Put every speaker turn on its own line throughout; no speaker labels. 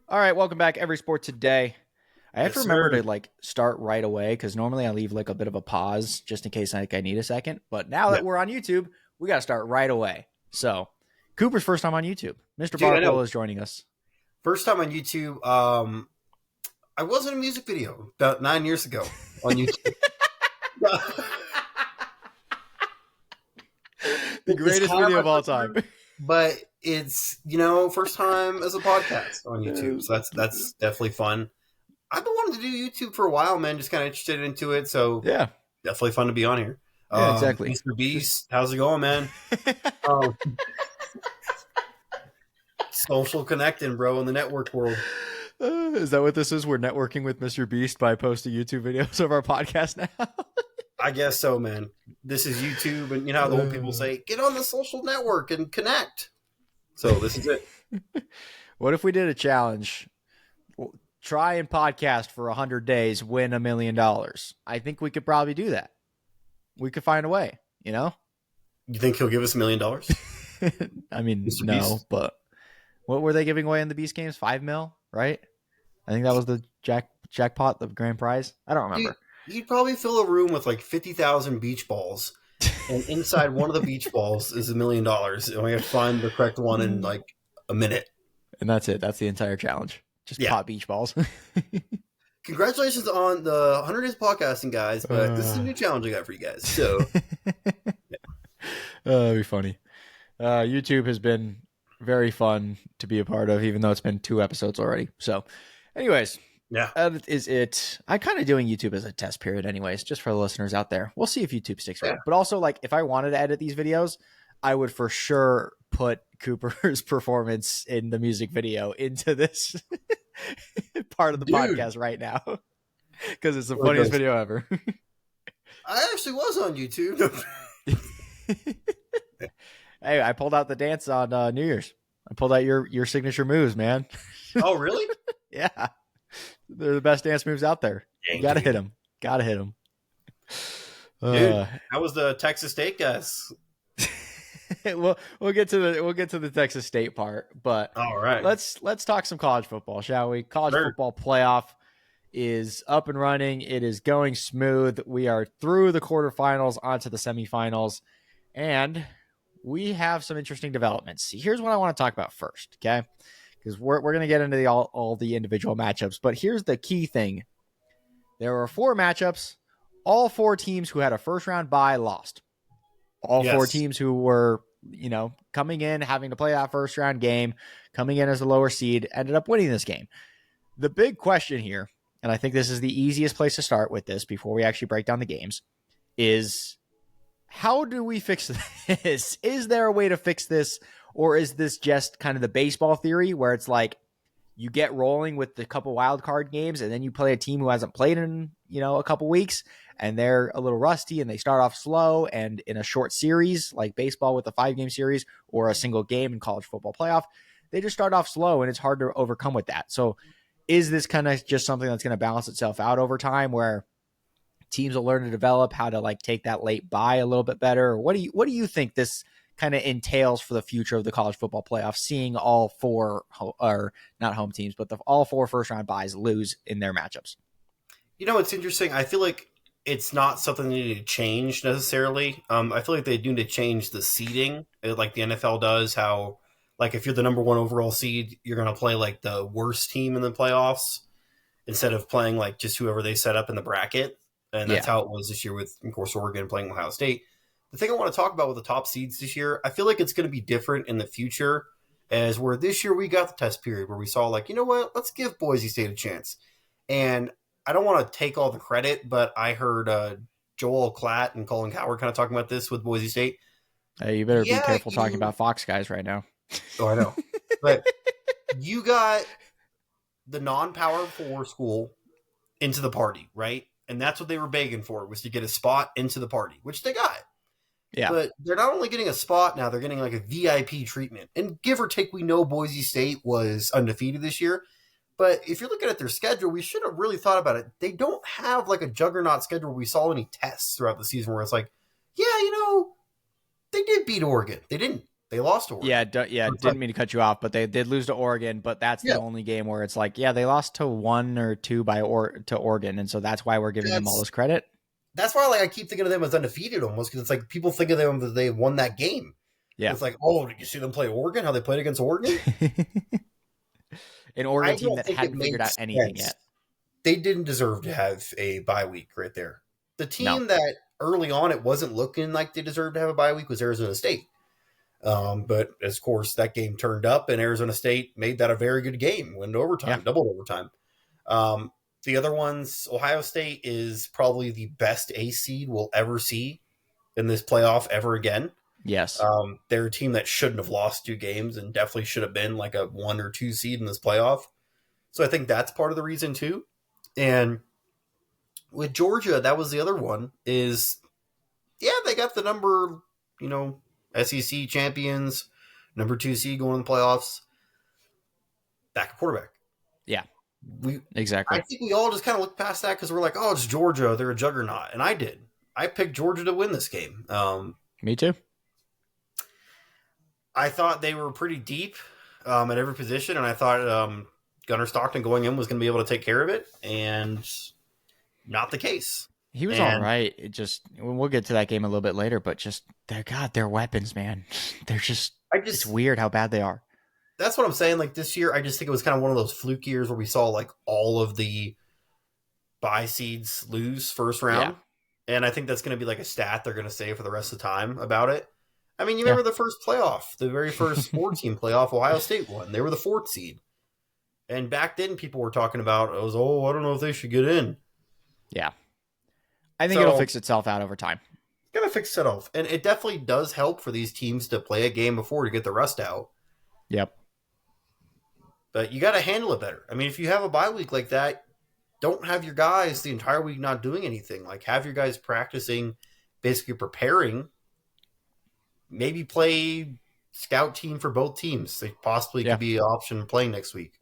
All right, welcome back. Every Sport Today. I have
Yes,
to remember
sir.
to start right away because normally I leave a bit of a pause just in case I need a second. But now
Yeah,
that we're on YouTube, we got to start right away. So Cooper's first time on YouTube. Mr.
dude, I
Barklow
know.
is joining us.
First time on YouTube. I was in a music video about 9 years ago on YouTube.
The
It's
greatest
kind of
video
my
of all
first
time.
time, but it's first time as a podcast on YouTube. So that's definitely fun. I've been wanting to do YouTube for a while, man. Just kind of interested into it. So
Yeah,
definitely fun to be on here.
yeah, exactly.
Mr.
Just
Beast, how's it going, man? Um, Social connecting, bro, in the network world.
is that what this is? We're networking with Mr. Beast by posting YouTube videos of our podcast now.
I guess so, man. This is YouTube, and you know how the old people say, "Get on the social network and connect." So this is it.
What if we did a challenge? Try and podcast for 100 days, win $1 million. I think we could probably do that. We could find a way, you know?
You think he'll give us $1 million,
I mean,
Mr.
no,
Beast?
but what were they giving away in the Beast games? 5 mil, right? I think that was the jackpot, the grand prize. I don't
Dude,
remember.
you'd probably fill a room with like 50,000 beach balls, and inside one of the beach balls is $1 million, and we have to find the correct one in like a minute.
And that's it. That's the entire challenge. Just
Yeah.
pot beach balls.
Congratulations on the 100 days podcasting, guys. But this is a new challenge I got for you guys. So
That'd be funny. YouTube has been very fun to be a part of, even though it's been 2 episodes already. So, anyways,
yeah,
that is it. I'm kind of doing YouTube as a test period, anyways, just for the listeners out there. We'll see if YouTube sticks around.
Yeah.
But also, if I wanted to edit these videos, I would for sure put Cooper's performance in the music video into this part of the
dude.
podcast right now because it's the
Well,
funniest video ever.
I actually was on YouTube.
Hey, I pulled out the dance on New Year's. I pulled out your signature moves, man.
Oh, really?
Yeah, they're the best dance moves out there.
Dang,
You gotta
dude.
hit them. Gotta hit them.
Dude, how was the Texas State guys?
we'll get to the Texas State part, but
All right.
let's talk some college football, shall we? College
Sure.
football playoff is up and running. It is going smooth. We are through the quarterfinals onto the semifinals, and we have some interesting developments. Here's what I want to talk about first, okay? Because we're going to get into all the individual matchups, but here's the key thing. There were 4 matchups. All 4 teams who had a first round bye lost. All 4 teams who were, coming in, having to play that first round game, coming in as a lower seed, ended up winning this game. The big question here, and I think this is the easiest place to start with this before we actually break down the games, is how do we fix this? Is there a way to fix this? Or is this just kind of the baseball theory where it's like you get rolling with the couple wild card games and then you play a team who hasn't played in, a couple weeks and they're a little rusty and they start off slow, and in a short series like baseball with a 5-game series or a single game in college football playoff, they just start off slow and it's hard to overcome with that. So is this kind of just something that's going to balance itself out over time where teams will learn to develop how to take that late bye a little bit better? Or what do you think this kind of entails for the future of the college football playoff, seeing all 4, or not home teams, but all 4 first round byes lose in their matchups?
It's interesting. I feel like it's not something they need to change necessarily. I feel like they need to change the seeding, like the NFL does. How, if you're the number 1 overall seed, you're going to play like the worst team in the playoffs instead of playing like just whoever they set up in the bracket. And that's how it was this year with, of course, Oregon playing Ohio State. The thing I want to talk about with the top seeds this year, I feel like it's going to be different in the future, as where this year we got the test period where we saw let's give Boise State a chance. And I don't want to take all the credit, but I heard Joel Klatt and Colin Cowherd kind of talking about this with Boise State.
Hey, you better be careful talking about Fox guys right now.
Oh, I know. But you got the non-power 4 school into the party, right? And that's what they were begging for, was to get a spot into the party, which they got.
Yeah.
But they're not only getting a spot now, they're getting like a VIP treatment. And give or take, we know Boise State was undefeated this year. But if you're looking at their schedule, we should have really thought about it. They don't have like a juggernaut schedule where we saw any tests throughout the season where it's like, yeah, they did beat Oregon. They didn't. They lost to
Yeah,
Oregon.
yeah.
It's like,
Didn't mean to cut you off, but they did lose to Oregon. But that's the
yeah,
only game where it's like, yeah, they lost to one or two to Oregon, and so that's why we're giving them all
that's
this credit.
that's why like I keep thinking of them as undefeated almost because it's like people think of them that they won that game.
Yeah.
It's like, oh, did you see them play Oregon? How they played against Oregon?
An
I
Oregon team
don't
that
think it
hadn't figured out
makes
anything
sense.
yet.
They didn't deserve to have a bye week right there. The
No.
team that early on it wasn't looking like they deserved to have a bye week was Arizona State. But of course, that game turned up, and Arizona State made that a very good game, went to
Yeah.
overtime, double overtime. Um, the other ones, Ohio State is probably the best A seed we'll ever see in this playoff ever again.
Yes.
They're a team that shouldn't have lost two games and definitely should have been like a 1 or 2 seed in this playoff. So I think that's part of the reason too. And with Georgia, that was the other one. Is yeah, they got the number, you know, SEC champions, number 2 seed going in the playoffs. Back quarterback.
Yeah.
We, I
Exactly.
think we all just kind of looked past that because we're like, oh, it's Georgia, they're a juggernaut, and I did. I picked Georgia to win this game.
Me too.
I thought they were pretty deep at every position, and I thought Gunnar Stockton going in was going to be able to take care of it, and not the case.
He was all
And
right. It just we'll get to that game a little bit later, but just they're weapons, man. They're just
I
it's
just
weird how bad they are.
that's what I'm saying. Like this year, I just think it was kind of one of those fluke years where we saw like all of the bye seeds lose first
Yeah.
round, and I think that's going to be like a stat they're going to say for the rest of the time about it. I mean, you
Yeah.
remember the first playoff, the very first 4 team playoff, Ohio State won. They were the 4th seed, and back then people were talking about it was I don't know if they should get in.
Yeah. I think it'll
So
fix itself out over time.
gotta fix it off, and it definitely does help for these teams to play a game before to get the rust out.
Yep.
But you got to handle it better. I mean, if you have a bye week like that, don't have your guys the entire week not doing anything. Like have your guys practicing, basically preparing. Maybe play scout team for both teams. They possibly
Yeah.
could be an option playing next week.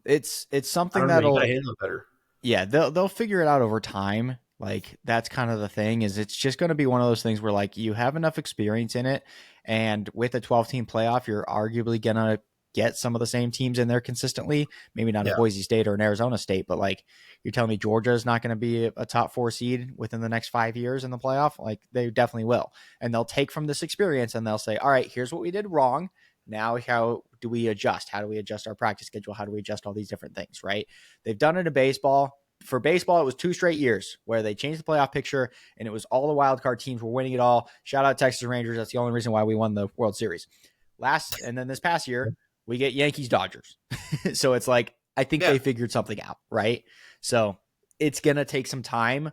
It's
I
something
don't know. You got to
that'll
handle it better.
yeah, they'll figure it out over time. Like that's kind of the thing is it's just going to be one of those things where like you have enough experience in it and with a 12-team playoff you're arguably going to get some of the same teams in there consistently, maybe not a
Yeah.
Boise State or an Arizona State, but like you're telling me Georgia is not going to be a top 4 seed within the next 5 years in the playoff, like they definitely will. And they'll take from this experience and they'll say, "All right, here's what we did wrong. Now how do we adjust? How do we adjust our practice schedule? How do we adjust all these different things?" Right? They've done it in baseball. For baseball, it was 2 straight years where they changed the playoff picture and it was all the wild card teams were winning it all. Shout out Texas Rangers. That's the only reason why we won the World Series. And then this past year, we get Yankees Dodgers. So it's like, I think
Yeah.
they figured something out, right? So it's going to take some time.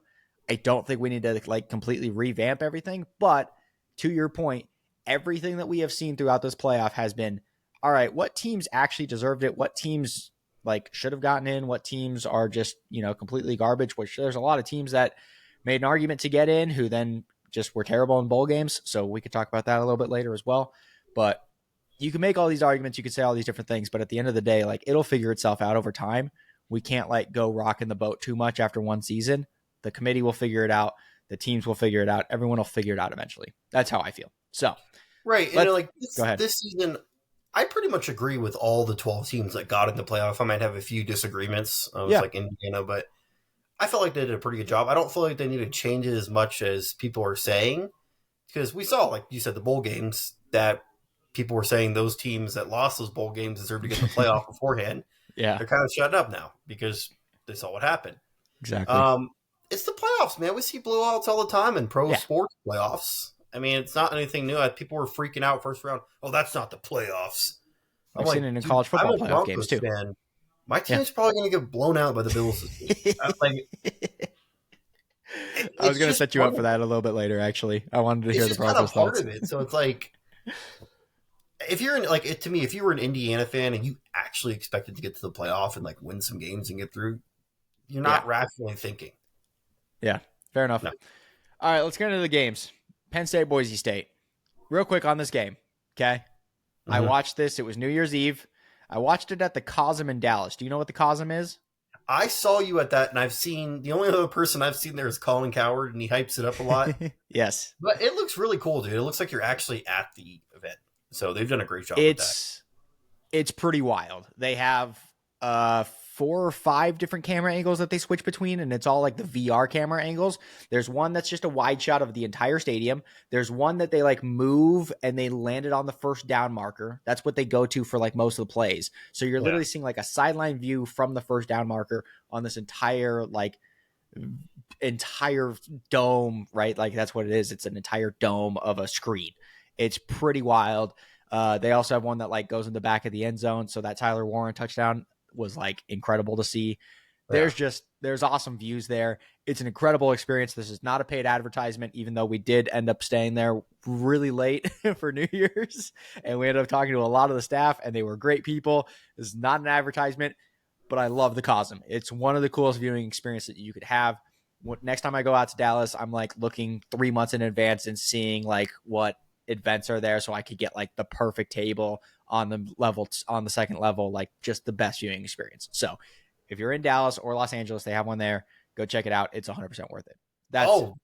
I don't think we need to like completely revamp everything, but to your point, everything that we have seen throughout this playoff has been, all right, what teams actually deserved it? What teams like should have gotten in? What teams are just, completely garbage, which there's a lot of teams that made an argument to get in who then just were terrible in bowl games. So we could talk about that a little bit later as well. But you can make all these arguments, you can say all these different things, but at the end of the day, like it'll figure itself out over time. We can't like go rocking the boat too much after one season. The committee will figure it out. The teams will figure it out. Everyone will figure it out eventually. That's how I feel. So
Right. And
let's
like
go ahead.
this season, I pretty much agree with all the 12 teams that got in the playoff. I might have a few disagreements with
Yeah.
like Indiana, but I felt like they did a pretty good job. I don't feel like they need to change it as much as people are saying because we saw, like you said, the bowl games that people were saying those teams that lost those bowl games deserve to get in the playoff beforehand.
Yeah,
They're kind of shutting up now because they saw what happened.
exactly.
It's the playoffs, man. We see blowouts all the time in pro
Yeah.
sports playoffs. I mean, it's not anything new. People were freaking out first round. Oh, that's not the playoffs. I'm
I've
like,
seen it in
dude,
college
I'm
football
a
playoff games
Broncos
too.
fan. My
Yeah.
team's probably going to get blown out by the Bills this week.
I was
It's
going to
just
set you
part
up for
of
that
it.
a little bit later, actually. I wanted to
It's
hear the
just kind of
Broncos
part
thoughts.
of it. So it's like, if you're in, like, to me, if you were an Indiana fan and you actually expected to get to the playoff and like win some games and get through, you're not rationally thinking.
Yeah, fair enough.
No.
All right, let's get into the games. Penn State, Boise State. Real quick on this game, okay? I watched this. It was New Year's Eve. I watched it at the Cosm in Dallas. Do you know what the Cosm is?
I saw you at that, and I've seen the only other person I've seen there is Colin Coward, and he hypes it up a lot.
Yes.
But it looks really cool, dude. It looks like you're actually at the event. So they've done a great job with that.
It's it's pretty wild. They have uh 4 or 5 different camera angles that they switch between, and it's all like the VR camera angles. There's one that's just a wide shot of the entire stadium. There's one that they like move and they land it on the first down marker. That's what they go to for like most of the plays. So you're
Yeah.
literally seeing like a sideline view from the first down marker on this entire dome, right? Like that's what it is. It's an entire dome of a screen. It's pretty wild. They also have one that like goes in the back of the end zone. So that Tyler Warren touchdown was like incredible to see.
Yeah.
There's awesome views there. It's an incredible experience. This is not a paid advertisement, even though we did end up staying there really late for New Year's. And we ended up talking to a lot of the staff, and they were great people. This is not an advertisement, but I love the Cosm. It's one of the coolest viewing experiences that you could have. Next time I go out to Dallas, I'm like looking 3 months in advance and seeing like what events are there so I could get like the perfect table on the second level, like just the best viewing experience. So if you're in Dallas or Los Angeles, they have one there. Go check it out. It's 100% worth it. That's
Oh,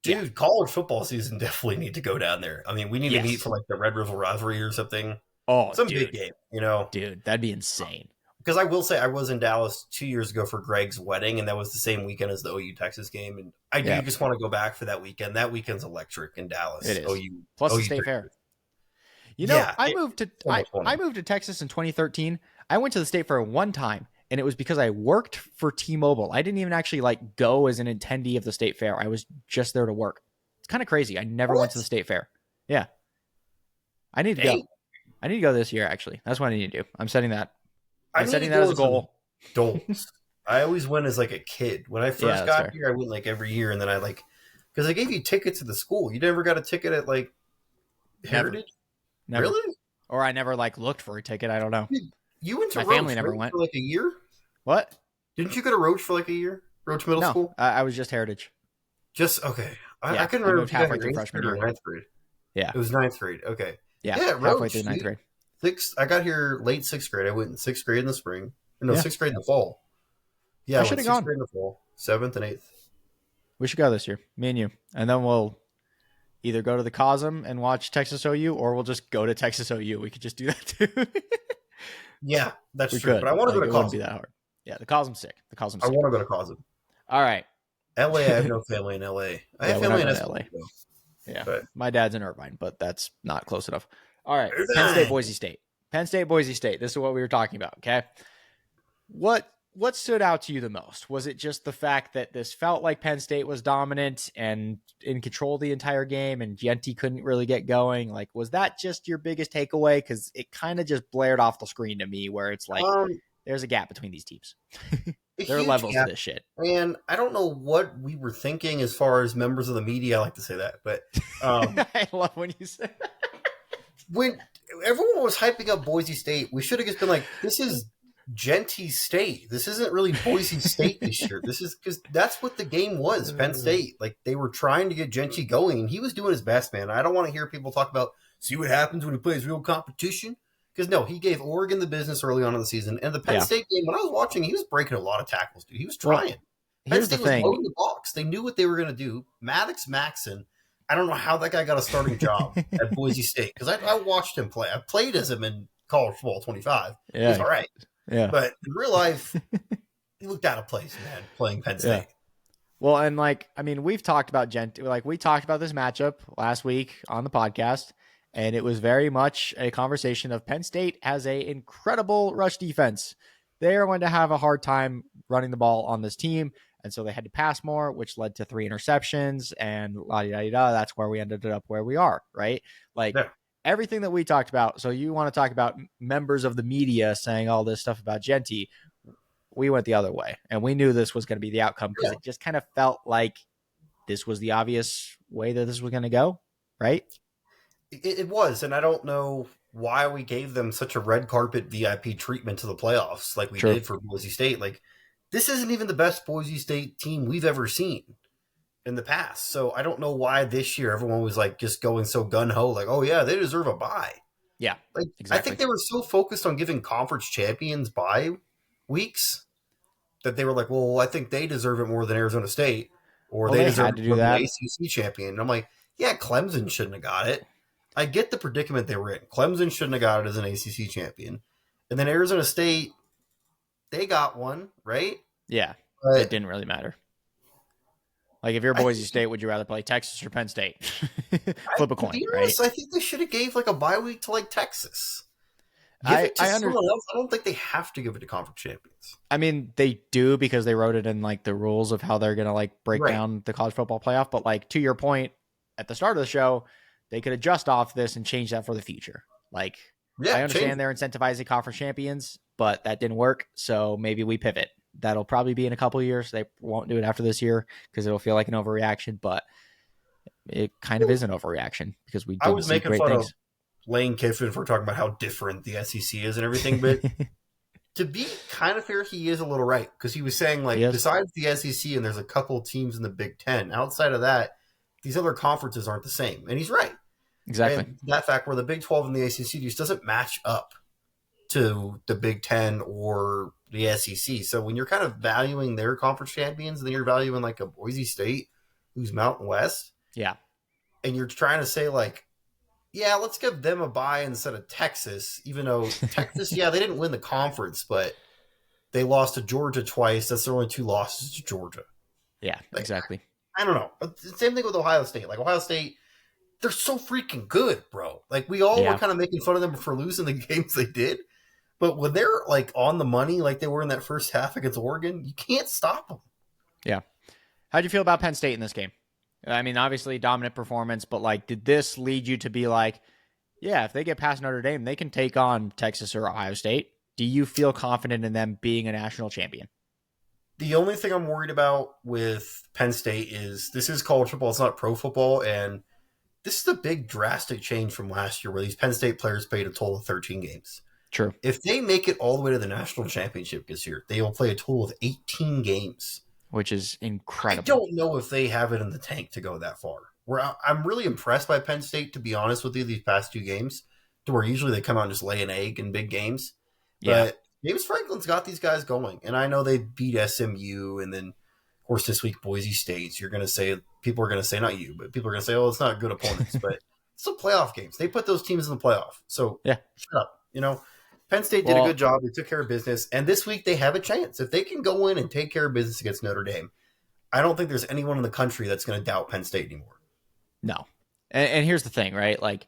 yeah.
dude, college football season definitely need to go down there. I mean, we need to meet for
Yes.
like the Red River rivalry or something.
Oh,
Some big
dude.
game, you know.
Dude, that'd be insane.
Because I will say I was in Dallas 2 years ago for Greg's wedding, and that was the same weekend as the OU Texas game. And I do
Yeah,
just want to go back for that weekend. That weekend's electric in
it
Dallas.
is.
OU,
Plus the
OU
state fair.
Texas.
You know,
Yeah,
I
it's
moved to
so
I,
much fun.
I moved to Texas in 2013. I went to the state fair one time, and it was because I worked for T-Mobile. I didn't even actually like go as an attendee of the state fair. I was just there to work. It's kind of crazy. I never went
What?
to the state fair. Yeah, I need to
Dang,
go. I need to go this year. Actually, that's what I need to do. I'm setting that.
I
I'm
need to
setting that as
go
a
as an
goal.
adult. I always went as like a kid. When I
Yeah,
first
that's
got
fair.
here, I went like every year, and then I like because I gave you tickets to the school. You never got a ticket at like
Never,
Heritage,
never.
really?
Or I never like looked for a ticket. I don't know.
Dude, you went to
My family
Roach,
never
right,
went.
for like a year?
What?
Didn't you go to Roach for like a year? Roach Middle
No,
School?
I was just Heritage.
Just okay. I
Yeah,
couldn't
I
remember
moved
if you got
halfway
here
through
eighth
freshman
grade or
year.
ninth grade.
Yeah,
It was ninth grade. Okay.
yeah,
Yeah,
halfway through
Roach.
ninth grade.
Sixth. I got here late sixth grade. I went in sixth grade in the spring. No,
Yeah,
sixth grade in the fall. Yeah,
I
I
should
went
have
sixth
gone.
grade in the fall, seventh and eighth.
We should go this year, me and you, and then we'll either go to the Cosm and watch Texas OU, or we'll just go to Texas OU. We could just do that too.
Yeah, that's
We
true. But
could.
I want to
Like,
go to
it wouldn't be
Cosmo.
that hard. Yeah, the Cosm's sick. The Cosm's
I
sick.
want to go to Cosmo.
All right.
LA, I have
Yeah,
no family in LA. I have
we're not
family in
going to LA.
Escondido,
Yeah,
but
my dad's in Irvine, but that's not close enough. All right, Penn State,
Irvine.
Boise State. Penn State, Boise State. This is what we were talking about. Okay, what stood out to you the most? Was it just the fact that this felt like Penn State was dominant and in control the entire game, and Genti couldn't really get going? Like, was that just your biggest takeaway? Because it kind of just blared off the screen to me, where it's like
Um,
there's a gap between these teams.
a
There are
huge
levels to
gap,
this shit.
and I don't know what we were thinking as far as members of the media. I like to say that, but
I love when you say that.
when everyone was hyping up Boise State, we should have just been like, "This is Genty State. This isn't really Boise State this year. This is because that's what the game was. Penn State, like they were trying to get Genty going, and he was doing his best, man. I don't want to hear people talk about see what happens when he plays real competition." Because no, he gave Oregon the business early on in the season, and the Penn
Yeah.
State game. When I was watching, he was breaking a lot of tackles, dude. He was
Well,
trying. Penn
here's the
State was
thing.
loading the box. They knew what they were going to do. Maddox Maxon. I don't know how that guy got a starting job at Boise State because I watched him play. I played as him in college football 25. He was
Yeah,
all right.
yeah,
But in real life, he looked out of place, man, playing Penn
yeah.
State.
Well, and like, I mean, we've talked about we talked about this matchup last week on the podcast, and it was very much a conversation of Penn State has a incredible rush defense. They are going to have a hard time running the ball on this team, and so they had to pass more, which led to 3 interceptions and la da da da. That's where we ended up where we are, right? Like
Yeah.
everything that we talked about. So you want to talk about members of the media saying all this stuff about Genty? We went the other way, and we knew this was going to be the outcome because
Yeah.
it just kind of felt like this was the obvious way that this was going to go, right?
It was, and I don't know why we gave them such a red carpet VIP treatment to the playoffs like we
True.
did for Boise State. Like, this isn't even the best Boise State team we've ever seen in the past. So I don't know why this year everyone was like just going so gun ho, like, oh yeah, they deserve a bye.
Yeah,
Like, I
exactly.
think they were so focused on giving conference champions bye weeks that they were like, well, I think they deserve it more than Arizona State, or
Well,
they
they
deserve
had
it
to do
more than
that.
the ACC champion. And I'm like, yeah, Clemson shouldn't have got it. I get the predicament they were in. Clemson shouldn't have got it as an ACC champion, and then Arizona State, they got one, right?
Yeah, it
But
didn't really matter. Like if you're
I
Boise
think,
State, would you rather play Texas or Penn State? Flip a
to
coin,
be
right?
honest, I think they should have gave like a bye week to like Texas. Give
I
it to
I under
someone else. I don't think they have to give it to conference champions.
I mean, they do because they wrote it in like the rules of how they're gonna like break
Right.
down the college football playoff. But like to your point at the start of the show, they could adjust off this and change that for the future. Like
Yeah,
I
change
understand
it.
they're incentivizing conference champions, but that didn't work. So maybe we pivot. That'll probably be in a couple of years. They won't do it after this year because it'll feel like an overreaction, but it kind of is an overreaction because we
I
didn't
was
see
making
great
fun of
things.
Lane Kiffin for talking about how different the SEC is and everything, but to be kind of fair, he is a little right because he was saying
He
like
is.
besides the SEC and there's a couple teams in the Big Ten. Outside of that, these other conferences aren't the same, and he's right.
Exactly.
And that fact where the Big 12 and the ACC just doesn't match up to the Big Ten or the SEC. So when you're kind of valuing their conference champions, then you're valuing like a Boise State who's Mountain West,
Yeah.
and you're trying to say like, yeah, let's give them a bye instead of Texas, even though Texas, yeah, they didn't win the conference, but they lost to Georgia twice. That's their only two losses to Georgia.
Yeah,
Like,
exactly.
I don't know. Same thing with Ohio State. Like Ohio State, they're so freaking good, bro. Like we all were
Yeah.
kind of making fun of them for losing the games they did, but when they're like on the money, like they were in that first half against Oregon, you can't stop them.
Yeah. How'd you feel about Penn State in this game? I mean, obviously dominant performance, but like, did this lead you to be like, yeah, if they get past Notre Dame, they can take on Texas or Ohio State? Do you feel confident in them being a national champion?
The only thing I'm worried about with Penn State is this is college football; it's not pro football, and this is a big drastic change from last year, where these Penn State players played a total of 13 games.
True,
If they make it all the way to the national championship this year, they will play a total of 18 games.
which is
I
incredible.
don't know if they have it in the tank to go that far. Where I'm really impressed by Penn State, to be honest with you, these past two games, to where usually they come out and just lay an egg in big games.
Yeah.
But James Franklin's got these guys going, and I know they beat SMU, and then of course this week Boise State. You're going to say people are going to say not you, but people are going to say, "Oh, it's not good opponents," but it's still playoff games. They put those teams in the playoff, so
Yeah.
shut up. Penn State did a good
Well,
job. They took care of business, and this week they have a chance if they can go in and take care of business against Notre Dame. I don't think there's anyone in the country that's going to doubt Penn State anymore.
no. And here's the thing, right? Like,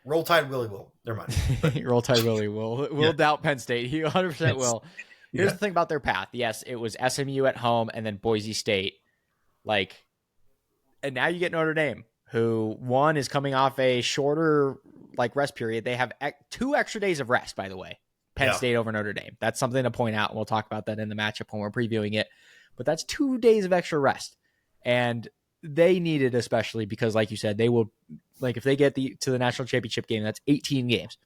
Roll Tide Willie will. Never mind. But
Roll Tide Willie will
yeah,
doubt Penn State. He 100%
yes,
will. Here's
yeah,
the thing about their path. Yes, it was SMU at home and then Boise State. Like, and now you get Notre Dame, who one is coming off a shorter like rest period. They have 2 extra days of rest, by the way. Penn
yeah.
State over Notre Dame. That's something to point out. We'll talk about that in the matchup when we're previewing it. But that's 2 days of extra rest, and they need it especially because, like you said, they will like if they get to the national championship game, that's 18 games.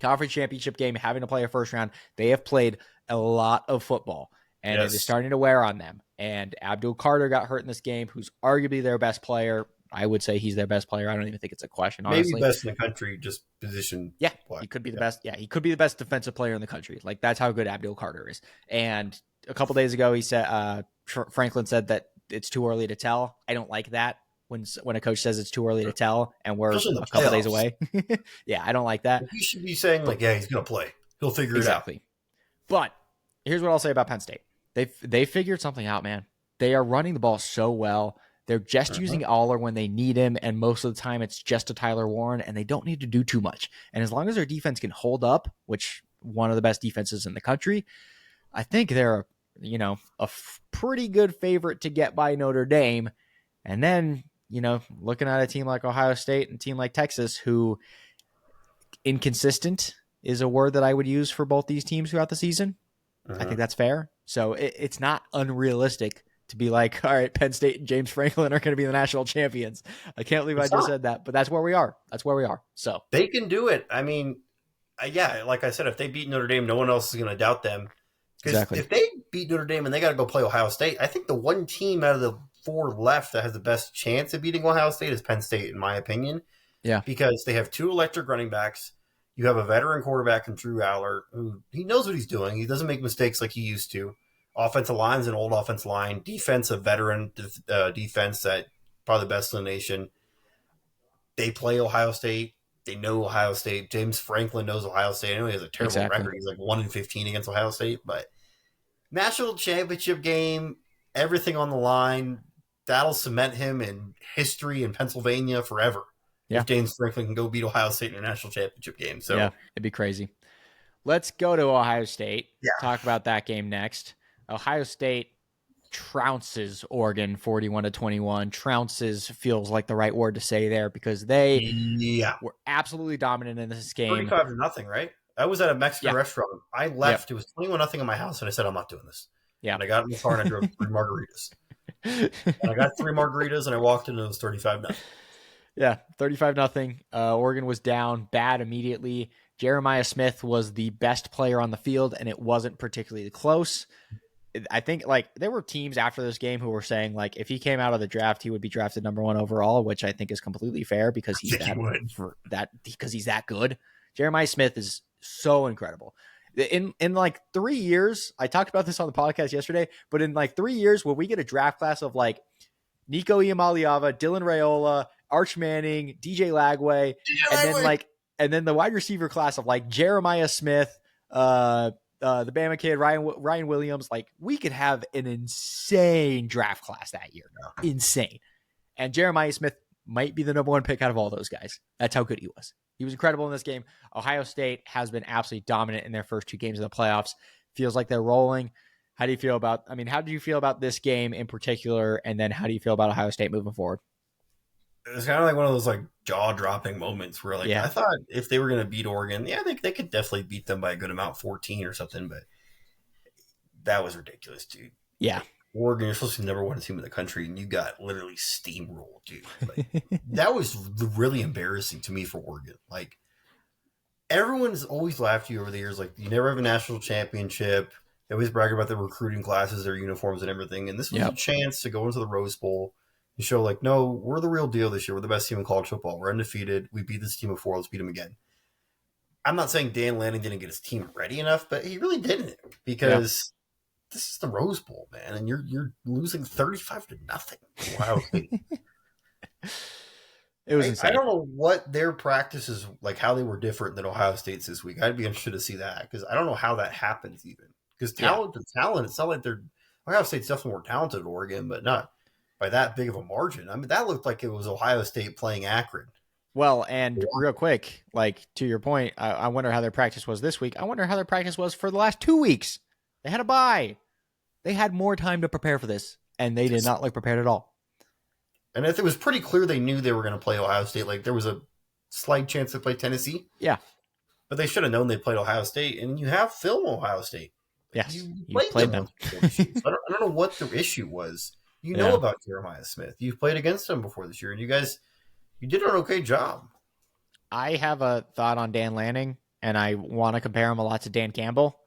Conference championship game, having to play a first round. They have played a lot of football, and it is
Yes.
starting to wear on them. And Abdul Carter got hurt in this game, who's arguably their best player. I would say he's their best player. I don't even think it's a question,
Maybe
honestly.
best in the country, just position
Yeah,
wise.
he could be the
Yeah.
best. Yeah, he could be the best defensive player in the country. Like that's how good Abdul Carter is. And a couple days ago, he said Franklin said that it's too early to tell. I don't like that when a coach says it's too early to tell, and we're
Especially in the
a couple days
playoffs.
away. Yeah, I don't like that.
He should be saying,
But
like, yeah, he's going to play. He'll figure it out.
exactly. But here's what I'll say about Penn State. They figured something out, man. They are running the ball so well. They're just
Mhm.
using Aller when they need him, and most of the time it's just a Tyler Warren, and they don't need to do too much. And as long as their defense can hold up, which one of the best defenses in the country, I think they're a pretty good favorite to get by Notre Dame. And then looking at a team like Ohio State and a team like Texas, who inconsistent is a word that I would use for both these teams throughout the season. I think
Mhm.
that's fair. So it's not unrealistic to be like, all right, Penn State and James Franklin are going to be the national champions. I can't believe I
It's
just
not.
said that, but that's where we are. That's where we are. So
They can do it. I mean, yeah, like I said, if they beat Notre Dame, no one else is going to doubt them. Because
exactly.
if they beat Notre Dame and they got to go play Ohio State, I think the one team out of the four left that has the best chance of beating Ohio State is Penn State, in my opinion,
Yeah.
because they have two electric running backs. You have a veteran quarterback in Drew Aller who he knows what he's doing. He doesn't make mistakes like he used to. Offensive line's an old offensive line. Defense, a veteran defense that probably the best in the nation. They play Ohio State. They know Ohio State. James Franklin knows Ohio State. I know he has a terrible
Exactly.
record. He's like 1-15 against Ohio State, but national championship game, everything on the line. That'll cement him in history in Pennsylvania forever if
Yeah.
James Franklin can go beat Ohio State in a national championship game.
Yeah.
So
It'd be crazy. Let's go to Ohio State.
yeah,
Talk about that game next. Ohio State trounces Oregon 41-21. Trounces feels like the right word to say there because they
yeah,
were absolutely dominant in this game.
35-0, right? I was at a Mexican
Yeah.
restaurant. I
Yep.
left. It was 21-0 in my house, and I said, I'm not doing this.
Yeah.
And I got in the car and I drove 3 margaritas. And I got 3 margaritas and I walked in and it was 35-0.
Yeah, 35-0. Oregon was down bad immediately. Jeremiah Smith was the best player on the field, and it wasn't particularly close. I think like there were teams after this game who were saying like if he came out of the draft, he would be drafted number one overall, which I think is completely fair because
I think he would.
he's that good. Jeremiah Smith is so incredible. In like 3 years, I talked about this on the podcast yesterday, but in like 3 years, when we get a draft class of like Nico Iamaliava, Dylan Raiola, Arch Manning, DJ Lagway, and then like and then the wide receiver class of like Jeremiah Smith, the Bama kid Ryan Williams, like we could have an insane draft class that year, insane. And Jeremiah Smith might be the number one pick out of all those guys. That's how good he was. He was incredible in this game. Ohio State has been absolutely dominant in their first two games of the playoffs. Feels like they're rolling. How do you feel about? I mean, how do you feel about this game in particular? And then how do you feel about Ohio State moving forward?
It was kind of like one of those like jaw dropping moments where like
Yeah,
I thought if they were going to beat Oregon, yeah, they could definitely beat them by a good amount, 14 or something. But that was ridiculous, dude.
yeah,
Like Oregon, you're supposed to be the number one team in the country, and you got literally steamrolled, dude. Like that was really embarrassing to me for Oregon. Like everyone's always laughed at you over the years. Like you never have a national championship. They always brag about their recruiting classes, their uniforms, and everything. And this was a
yep,
chance to go into the Rose Bowl and show, like, no, we're the real deal this year. We're the best team in college football. We're undefeated. We beat this team before. Let's beat them again. I'm not saying Dan Lanning didn't get his team ready enough, but he really didn't
yeah.
because this is the Rose Bowl, man, and you're losing 35-0 to Ohio State.
It was
I
insane.
don't know what their practices like how they were different than Ohio State's this week. I'd be interested to see that because I don't know how that happens even. Because
Yeah.
talent to talent, it's not like they're Ohio State's definitely more talented than Oregon, but not by that big of a margin. I mean, that looked like it was Ohio State playing Akron.
Well, and real quick, like to your point, I wonder how their practice was this week. I wonder how their practice was for the last 2 weeks. They had a bye. They had more time to prepare for this, and they did not look prepared at all.
And if it was pretty clear they knew they were going to play Ohio State, like there was a slight chance to play Tennessee,
Yeah.
but they should have known they played Ohio State. And you have film Ohio State. Like,
Yes.
you
You've
played
played
them
them.
once before this year. So I don't know what the issue was. You know
Yeah.
about Jeremiah Smith. You've played against them before this year, and you did an okay job.
I have a thought on Dan Lanning, and I want to compare him a lot to Dan Campbell.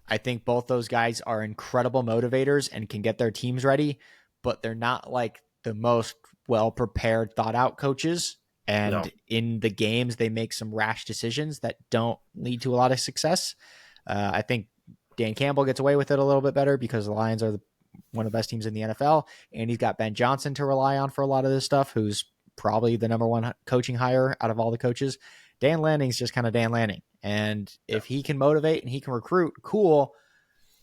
I think both those guys are incredible motivators and can get their teams ready, but they're not like the most well prepared, thought out coaches.
No,
And in the games, they make some rash decisions that don't lead to a lot of success. I think Dan Campbell gets away with it a little bit better because the Lions are one of the best teams in the NFL, and he's got Ben Johnson to rely on for a lot of this stuff, who's probably the number one coaching hire out of all the coaches. Dan Lanning's just kind of Dan Lanning. And if he can motivate and he can recruit, cool.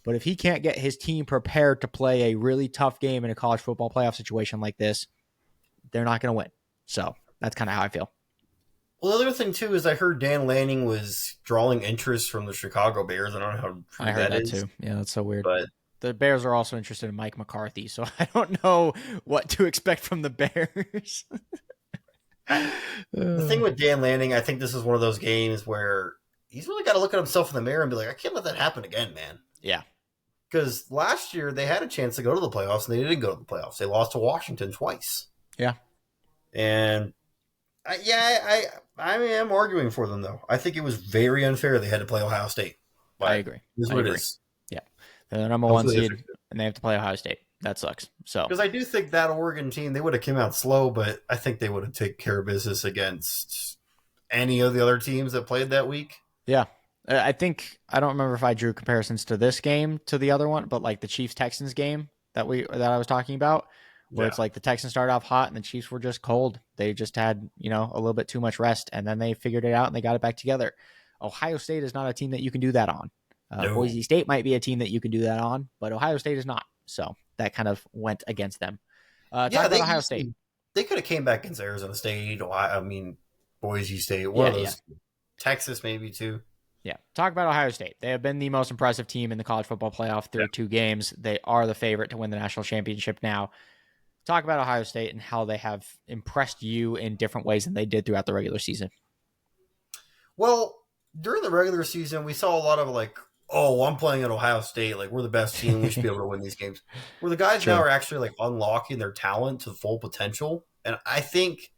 But if he can't get his team prepared to play a really tough game in a college football playoff situation like this, they're not going to win. So that's kind of how I feel.
well, the other thing too is I heard Dan Lanning was drawing interest from the Chicago Bears. I don't know how true
I heard
that
that
is,
too. Yeah, that's so weird.
but
The Bears are also interested in Mike McCarthy, so I don't know what to expect from the Bears.
the thing with Dan Lanning, I think this is one of those games where he's really got to look at himself in the mirror and be like, I can't let that happen again, man.
Yeah.
Because last year they had a chance to go to the playoffs and they didn't go to the playoffs. They lost to Washington twice.
Yeah.
And I am arguing for them though. I think it was very unfair they had to play Ohio State.
I
But
agree.
this is
I
what it
agree.
is.
Yeah. They're the number one
Hopefully they
seed,
fix it.
and they have to play Ohio State. That sucks. So,
Because I do think that Oregon team, they would have came out slow, but I think they would have taken care of business against any of the other teams that played that week.
yeah. I think, I don't remember if I drew comparisons to this game to the other one, but like the Chiefs Texans game that I was talking about, where
Yeah.
it's like the Texans started off hot and the Chiefs were just cold. They just had, a little bit too much rest, and then they figured it out and they got it back together. Ohio State is not a team that you can do that on.
No.
Boise State might be a team that you can do that on, but Ohio State is not. So that kind of went against them. Talk
Yeah,
about Ohio State.
they could have came back against Arizona State. Ohio, I mean, Boise State. One
Yeah,
of
yeah.
those. Texas maybe too.
Yeah. Talk about Ohio State. They have been the most impressive team in the college football playoff through 2 games. They are the favorite to win the national championship now. Talk about Ohio State and how they have impressed you in different ways than they did throughout the regular season.
Well, during the regular season, we saw a lot of like, oh, I'm playing at Ohio State. Like, we're the best team. We should be able to win these games. Where the guys now
True.
are actually like unlocking their talent to full potential. And I think,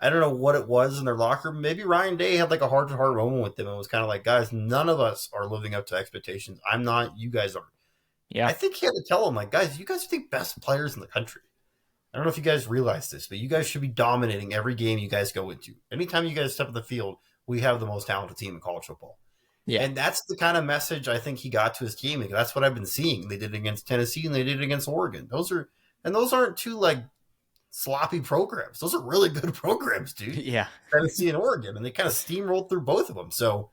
I don't know what it was in their locker room. Maybe Ryan Day had like a heart to heart moment with them and was kind of like, guys, none of us are living up to expectations. I'm not. You guys are.
Yeah.
I think he had to tell them, like, guys, you guys are the best players in the country. I don't know if you guys realize this, but you guys should be dominating every game you guys go into. Anytime you guys step on the field, we have the most talented team in college football.
Yeah.
And that's the kind of message I think he got to his team. That's what I've been seeing. They did it against Tennessee and they did it against Oregon. Those aren't two like sloppy programs. Those are really good programs, dude.
Yeah.
Tennessee and Oregon, and they kind of steamrolled through both of them. So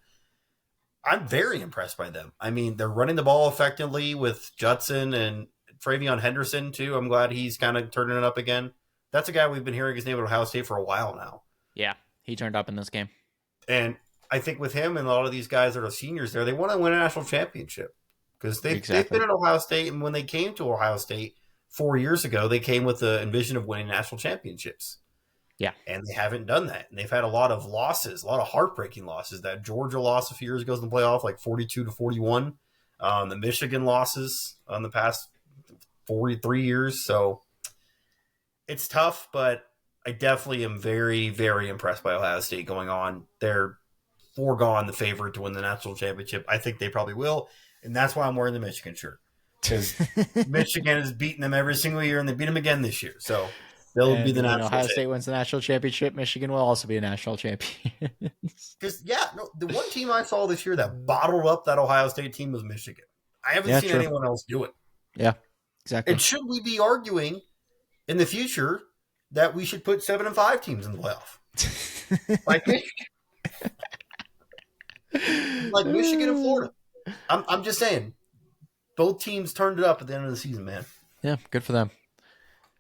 I'm very impressed by them. I mean, they're running the ball effectively with Judson and Travion Henderson too. I'm glad he's kind of turning it up again. That's a guy we've been hearing his name at Ohio State for a while now.
Yeah. He turned up in this game.
And I think with him and a lot of these guys that are seniors there, they want to win a national championship because they've been at Ohio State. And when they came to Ohio State 4 years ago, they came with the envision of winning national championships.
Yeah.
And they haven't done that. And they've had a lot of losses, a lot of heartbreaking losses. That Georgia loss a few years ago in the playoff, like 42-41. The Michigan losses on the past 43 years. So it's tough, but I definitely am very, very impressed by Ohio State going on. They're foregone the favorite to win the national championship. I think they probably will. And that's why I'm wearing the Michigan shirt. Because Michigan has beaten them every single year, and they beat them again this year. So they'll be the national
Ohio State wins the national championship. Michigan will also be a national champion.
Because, the one team I saw this year that bottled up that Ohio State team was Michigan. I haven't seen anyone else do it.
Yeah, exactly.
And should we be arguing in the future that we should put 7 and 5 teams in the playoff? like Michigan and Florida. I'm just saying, both teams turned it up at the end of the season, man.
Yeah, good for them.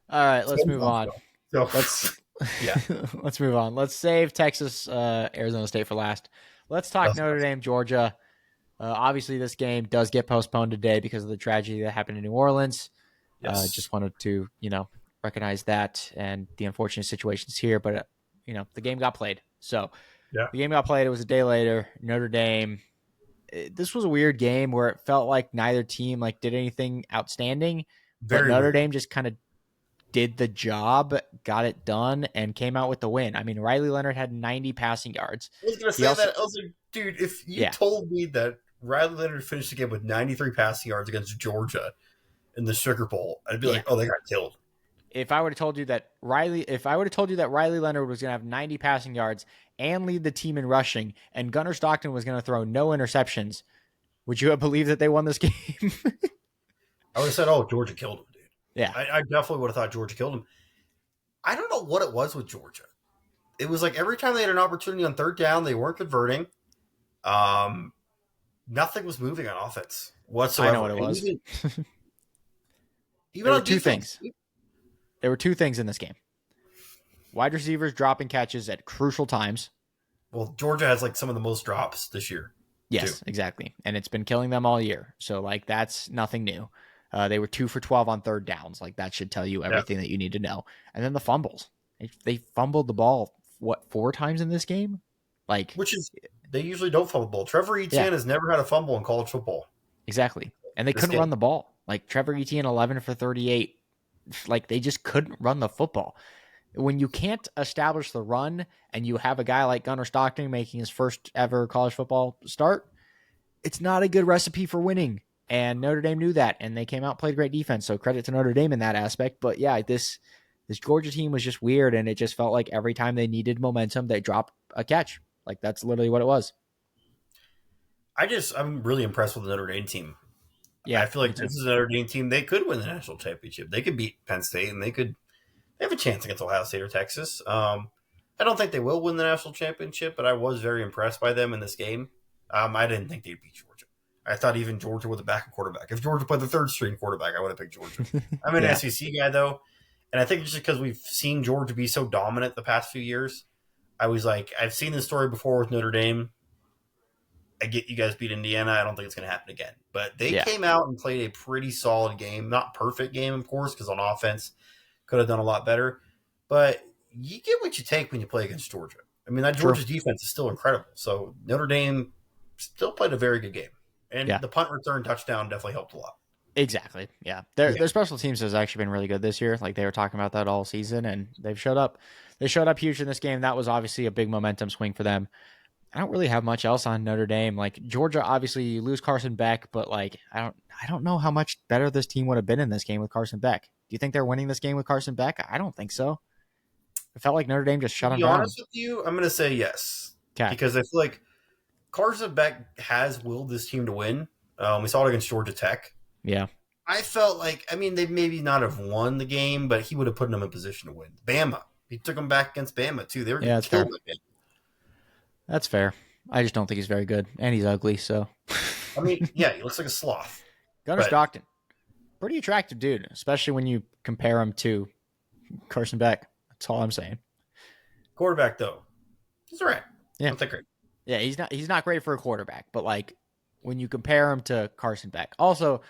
All right, let's move on. Let's move on. Let's save Texas, Arizona State for last. Let's talk Notre Dame, Georgia. Obviously, this game does get postponed today because of the tragedy that happened in New Orleans.
Yes.
Just wanted to, recognize that and the unfortunate situations here. But, the game got played. So the game got played. It was a day later. Notre Dame. This was a weird game where it felt like neither team did anything outstanding. But Notre Dame just kind of did the job, got it done, and came out with the win. I mean, Riley Leonard had 90 passing yards.
I was going to say that. I was like, dude, if you told me that Riley Leonard finished the game with 93 passing yards against Georgia in the Sugar Bowl, I'd be like, oh, they got killed.
If I would have told you that Riley Leonard was going to have 90 passing yards and lead the team in rushing, and Gunnar Stockton was going to throw no interceptions, would you have believed that they won this game?
I would have said, oh, Georgia killed him, dude.
Yeah.
I definitely would have thought Georgia killed him. I don't know what it was with Georgia. It was like every time they had an opportunity on third down, they weren't converting. Nothing was moving on offense whatsoever.
I know what it was.
Even on defense.
There were two things in this game. Wide receivers dropping catches at crucial times.
Well, Georgia has some of the most drops this year.
Yes, exactly. And it's been killing them all year. So, that's nothing new. They were 2 for 12 on third downs. That should tell you everything that you need to know. And then the fumbles. They fumbled the ball, 4 times in this game?
Which is, they usually don't fumble the ball. Trevor Etienne has never had a fumble in college football.
Exactly. And they couldn't run the ball. Trevor Etienne, 11 for 38. They just couldn't run the football. When you can't establish the run and you have a guy like Gunnar Stockton making his first ever college football start, it's not a good recipe for winning. And Notre Dame knew that, and they came out and played great defense. So credit to Notre Dame in that aspect. But yeah, this Georgia team was just weird, and it just felt like every time they needed momentum, they dropped a catch. That's literally what it was.
I'm really impressed with the Notre Dame team. I
Yeah,
feel
me
like
too.
this is a Notre Dame team. They could win the national championship. They could beat Penn State, and they have a chance against Ohio State or Texas. I don't think they will win the national championship, but I was very impressed by them in this game. I didn't think they'd beat Georgia. I thought even Georgia with a backup quarterback. If Georgia played the third string quarterback, I would have picked Georgia. I'm an
Yeah,
SEC guy though, and I think just because we've seen Georgia be so dominant the past few years, I was like, I've seen this story before with Notre Dame. I get you guys beat Indiana. I don't think it's going to happen again. But they
yeah,
came out and played a pretty solid game. Not perfect game, of course, because on offense could have done a lot better. But you get what you take when you play against Georgia. I mean, that
true.
Georgia's defense is still incredible. So Notre Dame still played a very good game. And
Yeah,
the punt return touchdown definitely helped a lot.
exactly. Yeah, their
Yeah.
special teams has actually been really good this year. Like they were talking about that all season, and they've showed up. They showed up huge in this game. That was obviously a big momentum swing for them. I don't really have much else on Notre Dame. Like Georgia, obviously you lose Carson Beck, but like I don't know how much better this team would have been in this game with Carson Beck. Do you think they're winning this game with Carson Beck? I don't think so. It felt like Notre Dame just
To
shut them
be
down.
honest with you, I'm going to say yes.
Okay.
Because I feel like Carson Beck has willed this team to win. We saw it against Georgia Tech.
Yeah.
I felt like, I mean, they maybe not have won the game, but he would have put them in position to win. Bama. He took them back against Bama, too. They were
Yeah,
getting
that's fair.
killed by Bama.
That's fair. I just don't think he's very good, and he's ugly. So,
I mean, yeah, he looks like a sloth.
Gunnar
But
Stockton, pretty attractive dude, especially when you compare him to Carson Beck. That's all I'm saying.
quarterback, though, he's all right.
Yeah,
Not that great.
yeah, he's not great for a quarterback, but like when you compare him to Carson Beck, also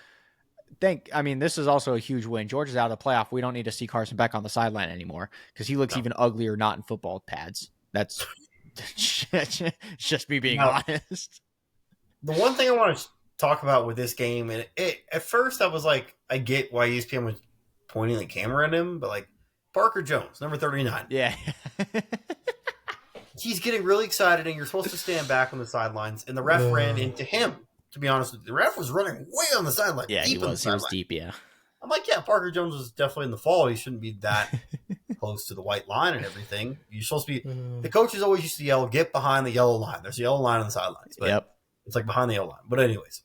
I mean, this is also a huge win. Georgia's out of the playoff. We don't need to see Carson Beck on the sideline anymore because he looks
No.
even uglier not in football pads. That's just me being
Now,
honest.
the one thing I want to talk about with this game, and at first I was like, I get why ESPN was pointing the camera at him, but like Parker Jones, number 39,
Yeah.
he's getting really excited, and you're supposed to stand back on the sidelines, and the ref ran into him. To be honest with you, the ref was running way on the sideline,
Yeah, he
deep in the
was. He was
sideline.
deep. Yeah.
I'm like, yeah, Parker Jones was definitely in the fall. He shouldn't be that close to the white line and everything. You're supposed to be. The coaches always used to yell, "Get behind the yellow line." There's a yellow line on the sidelines, but
Yep.
it's like behind the yellow line. But anyways,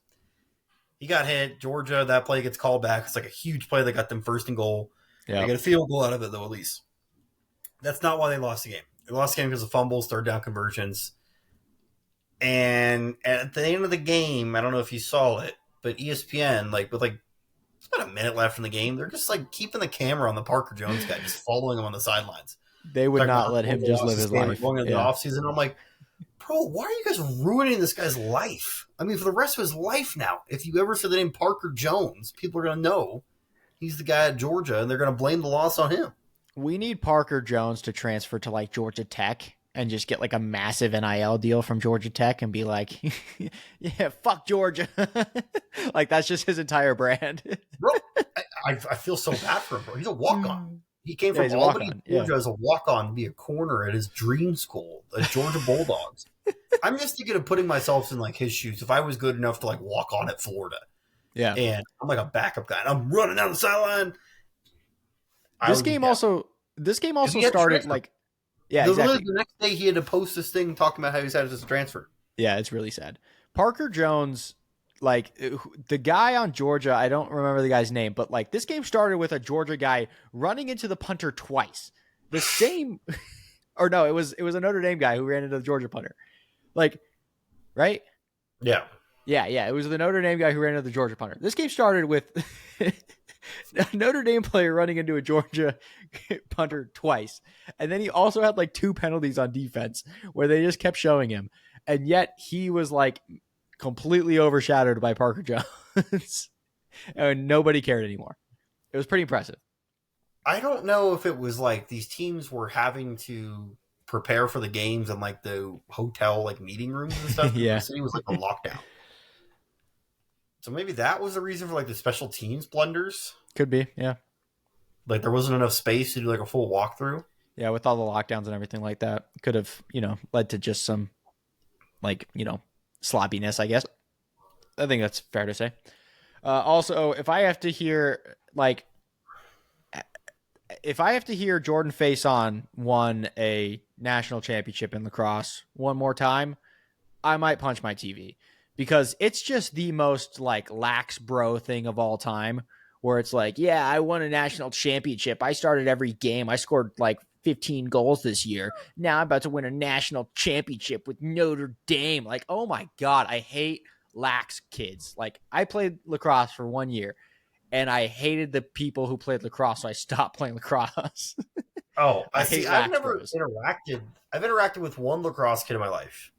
he got hit. Georgia, that play gets called back. It's like a huge play that got them first and goal. They
Yep.
get a field goal out of it though, at least. That's not why they lost the game. They lost the game because of fumbles, third down conversions. And at the end of the game, I don't know if you saw it, but ESPN, like with like it's about a minute left in the game, they're just like keeping the camera on the Parker Jones guy, just following him on the sidelines.
They would
Talking about
not
how
let him
Georgia
just
lost
live
this
his
game and
life.
going into the
Yeah.
offseason. I'm like, bro, why are you guys ruining this guy's life? I mean, for the rest of his life now, if you ever say the name Parker Jones, people are going to know he's the guy at Georgia, and they're going to blame the loss on him.
We need Parker Jones to transfer to like Georgia Tech and just get like a massive NIL deal from Georgia Tech and be like, yeah, fuck Georgia. Like that's just his entire brand.
Bro, I feel so bad for him, bro. He's a walk on. He came
Yeah,
from
he's a walk
Albany,
on. Yeah.
Georgia as a walk on to be a corner at his dream school, the Georgia Bulldogs. I'm just thinking of putting myself in like his shoes. If I was good enough to like walk on at Florida
Yeah.
and I'm like a backup guy and I'm running down the sideline, I
This
would be
game
down.
also this game
Because
also
he had
started
transfer.
like yeah,
Literally
exactly.
the next day he had to post this thing talking about how he's had his transfer.
Yeah, it's really sad. Parker Jones, like the guy on Georgia, I don't remember the guy's name, but like this game started with a Georgia guy running into the punter twice. The same, or no, it was a Notre Dame guy who ran into the Georgia punter. Like, right?
Yeah.
Yeah. It was the Notre Dame guy who ran into the Georgia punter. This game started with a Notre Dame player running into a Georgia punter twice. And then he also had like two penalties on defense where they just kept showing him. And yet he was like completely overshadowed by Parker Jones. And nobody cared anymore. It was pretty impressive.
I don't know if it was like these teams were having to prepare for the games in like the hotel like meeting rooms and stuff because the
Yeah.
city was like on lockdown. So maybe that was the reason for like the special teams blunders.
Could be. Yeah.
Like there wasn't enough space to do like a full walkthrough.
Yeah. With all the lockdowns and everything like that, could have, led to just some like, sloppiness, I guess. I think that's fair to say. Also, if I have to hear Jordan Faison won a national championship in lacrosse one more time, I might punch my TV because it's just the most like lax bro thing of all time where it's like, yeah, I won a national championship. I started every game. I scored like 15 goals this year. Now I'm about to win a national championship with Notre Dame. Like, oh my God, I hate lax kids. Like, I played lacrosse for 1 year and I hated the people who played lacrosse, so I stopped playing lacrosse.
Oh,
I
I see.
hate lax bros.
I've interacted with one lacrosse kid in my life,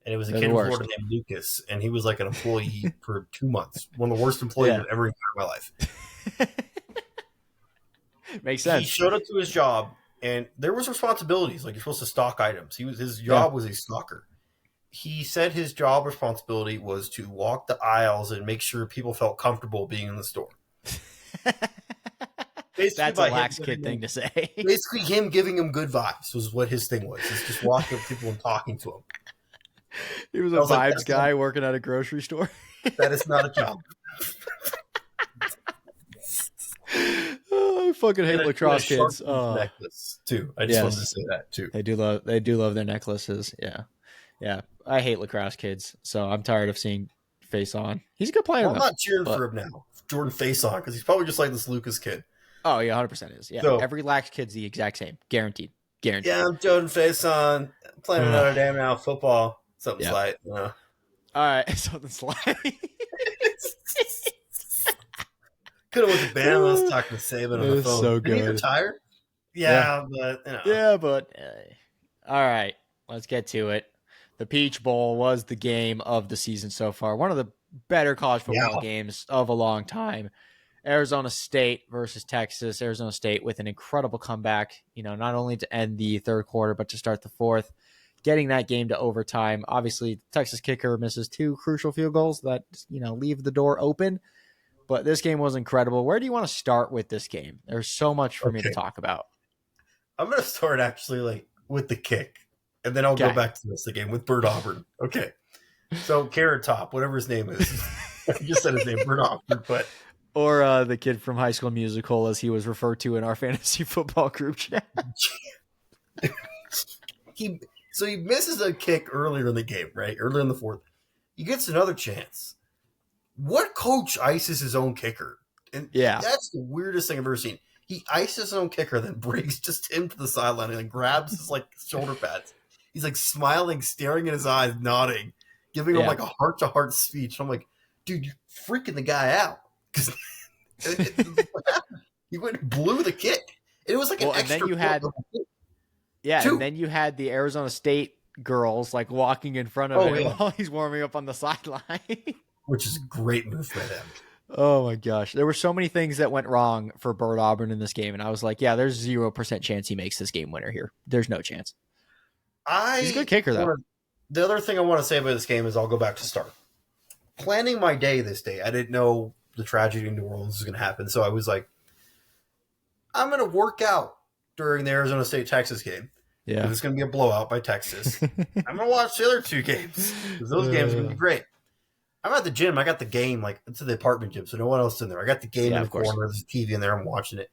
and it was a
They're
kid
the
in Florida
worst.
named Lucas, and he was like an employee for 2 months. One of the worst employees
Yeah.
I've ever encountered in my life.
Makes
He
sense.
showed up to his job, and there was responsibilities. Like you're supposed to stock items. His
Yeah.
job was a stalker. He said his job responsibility was to walk the aisles and make sure people felt comfortable being in the store. Basically,
That's a
by him
lax
giving
kid thing
him,
to say.
basically him giving him good vibes was what his thing was. Is just walking up to people and talking to them.
He was a
I was like,
vibes guy working at a grocery store.
that is not a job.
Oh, I fucking hate
He had a
lacrosse
shark
kids.
tooth
Oh,
necklace too. I just wanted to
yes.
say that too.
They do love their necklaces. Yeah. Yeah. I hate lacrosse kids, so I'm tired of seeing face on. He's a good player
Well, I'm
though.
not cheering
But
for him now, Jordan Face on, because he's probably just like this Lucas kid.
oh yeah, 100% is. Yeah.
So
Every lax kid's the exact same. Guaranteed. Guaranteed.
yeah, I'm Jordan Face on, playing another damn now football. Something
Yeah.
slight,
All right. Something's like
Could have went to band. I was talking to Saban on the
it's
phone.
so
Did he
good.
retire?
Yeah.
Yeah, but
Yeah, but all right, let's get to it. The Peach Bowl was the game of the season so far. One of the better college football
yeah.
games of a long time. Arizona State versus Texas. Arizona State with an incredible comeback, not only to end the third quarter, but to start the fourth, getting that game to overtime. Obviously, Texas kicker misses two crucial field goals that, leave the door open. But this game was incredible. Where do you want to start with this game? There's so much for me to
Okay.
talk about.
I'm gonna start actually like with the kick, and then I'll go
Okay.
back to this again with Bird Auburn. Okay. So Carrot Top, whatever his name is, I just said his name, Bird Auburn, but
Or the kid from High School Musical, as he was referred to in our fantasy football group chat.
he he misses a kick earlier in the game, right? Earlier in the fourth. He gets another chance. What coach ices his own kicker? And
Yeah.
that's the weirdest thing I've ever seen. He ices his own kicker, then brings just him to the sideline and like grabs his like shoulder pads. He's like smiling, staring in his eyes, nodding, giving him
Yeah.
like a heart to heart speech. I'm like, dude, you're freaking the guy out. Because he went and blew the kick. It was like an
Well, and
extra
then you had and
two.
then you had the Arizona State girls like walking in front of
Oh
him
yeah.
while he's warming up on the sideline.
Which is a great move by them.
Oh my gosh. There were so many things that went wrong for Bird Auburn in this game. And I was like, yeah, there's 0% chance he makes this game winner here. There's no chance. He's a good kicker, though.
The other thing I want to say about this game is I'll go back to start. Planning my day this day, I didn't know the tragedy in New Orleans was going to happen. So I was like, I'm going to work out during the Arizona State Texas game.
Yeah.
It's going to be a blowout by Texas. I'm going to watch the other two games because those games are going to be great. I'm at the gym. I got the game, like, it's the apartment gym, so no one else is in there. I got the game in the corner. There's a TV in there. I'm watching it.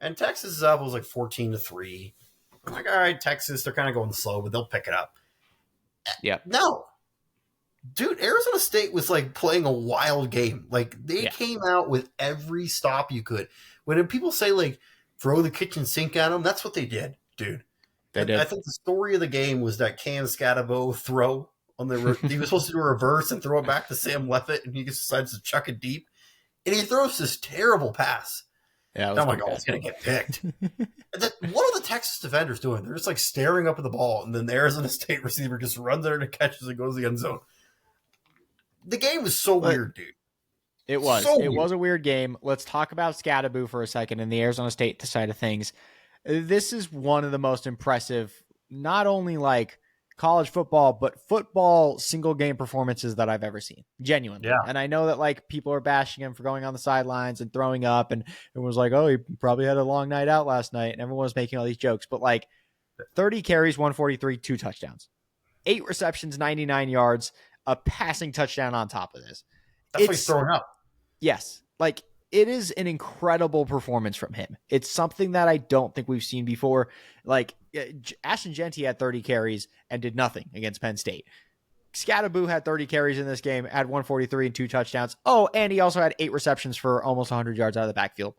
And Texas is up. It was like 14-3. I'm like, all right, Texas, they're kind of going slow, but they'll pick it up.
Yeah.
No. Dude, Arizona State was like playing a wild game. Like, they came out with every stop you could. When people say, like, throw the kitchen sink at them, that's what they did, dude.
They did.
I think the story of the game was that Cam Scatabo throw on he was supposed to do a reverse and throw it back to Sam Levitt, and he just decides to chuck it deep. And he throws this terrible pass.
Yeah,
I'm like, oh, it's going to get picked. What are the Texas defenders doing? They're just like staring up at the ball, and then the Arizona State receiver just runs there and catches and goes to the end zone. The game was so weird, dude.
It was. It was a weird game. Let's talk about Scattaboo for a second and the Arizona State side of things. This is one of the most impressive, not only like college football, but football single game performances that I've ever seen. Genuinely.
Yeah.
And I know that like people are bashing him for going on the sidelines and throwing up, and everyone was like, oh, he probably had a long night out last night. And everyone was making all these jokes. But like 30 carries, 143, 2 touchdowns, 8 receptions, 99 yards, a passing touchdown on top of this.
That's why he's throwing up.
Yes. Like, it is an incredible performance from him. It's something that I don't think we've seen before. Like, Ashton Jeanty had 30 carries and did nothing against Penn State. Scattaboo had 30 carries in this game, had 143 and 2 touchdowns. Oh, and he also had 8 receptions for almost 100 yards out of the backfield.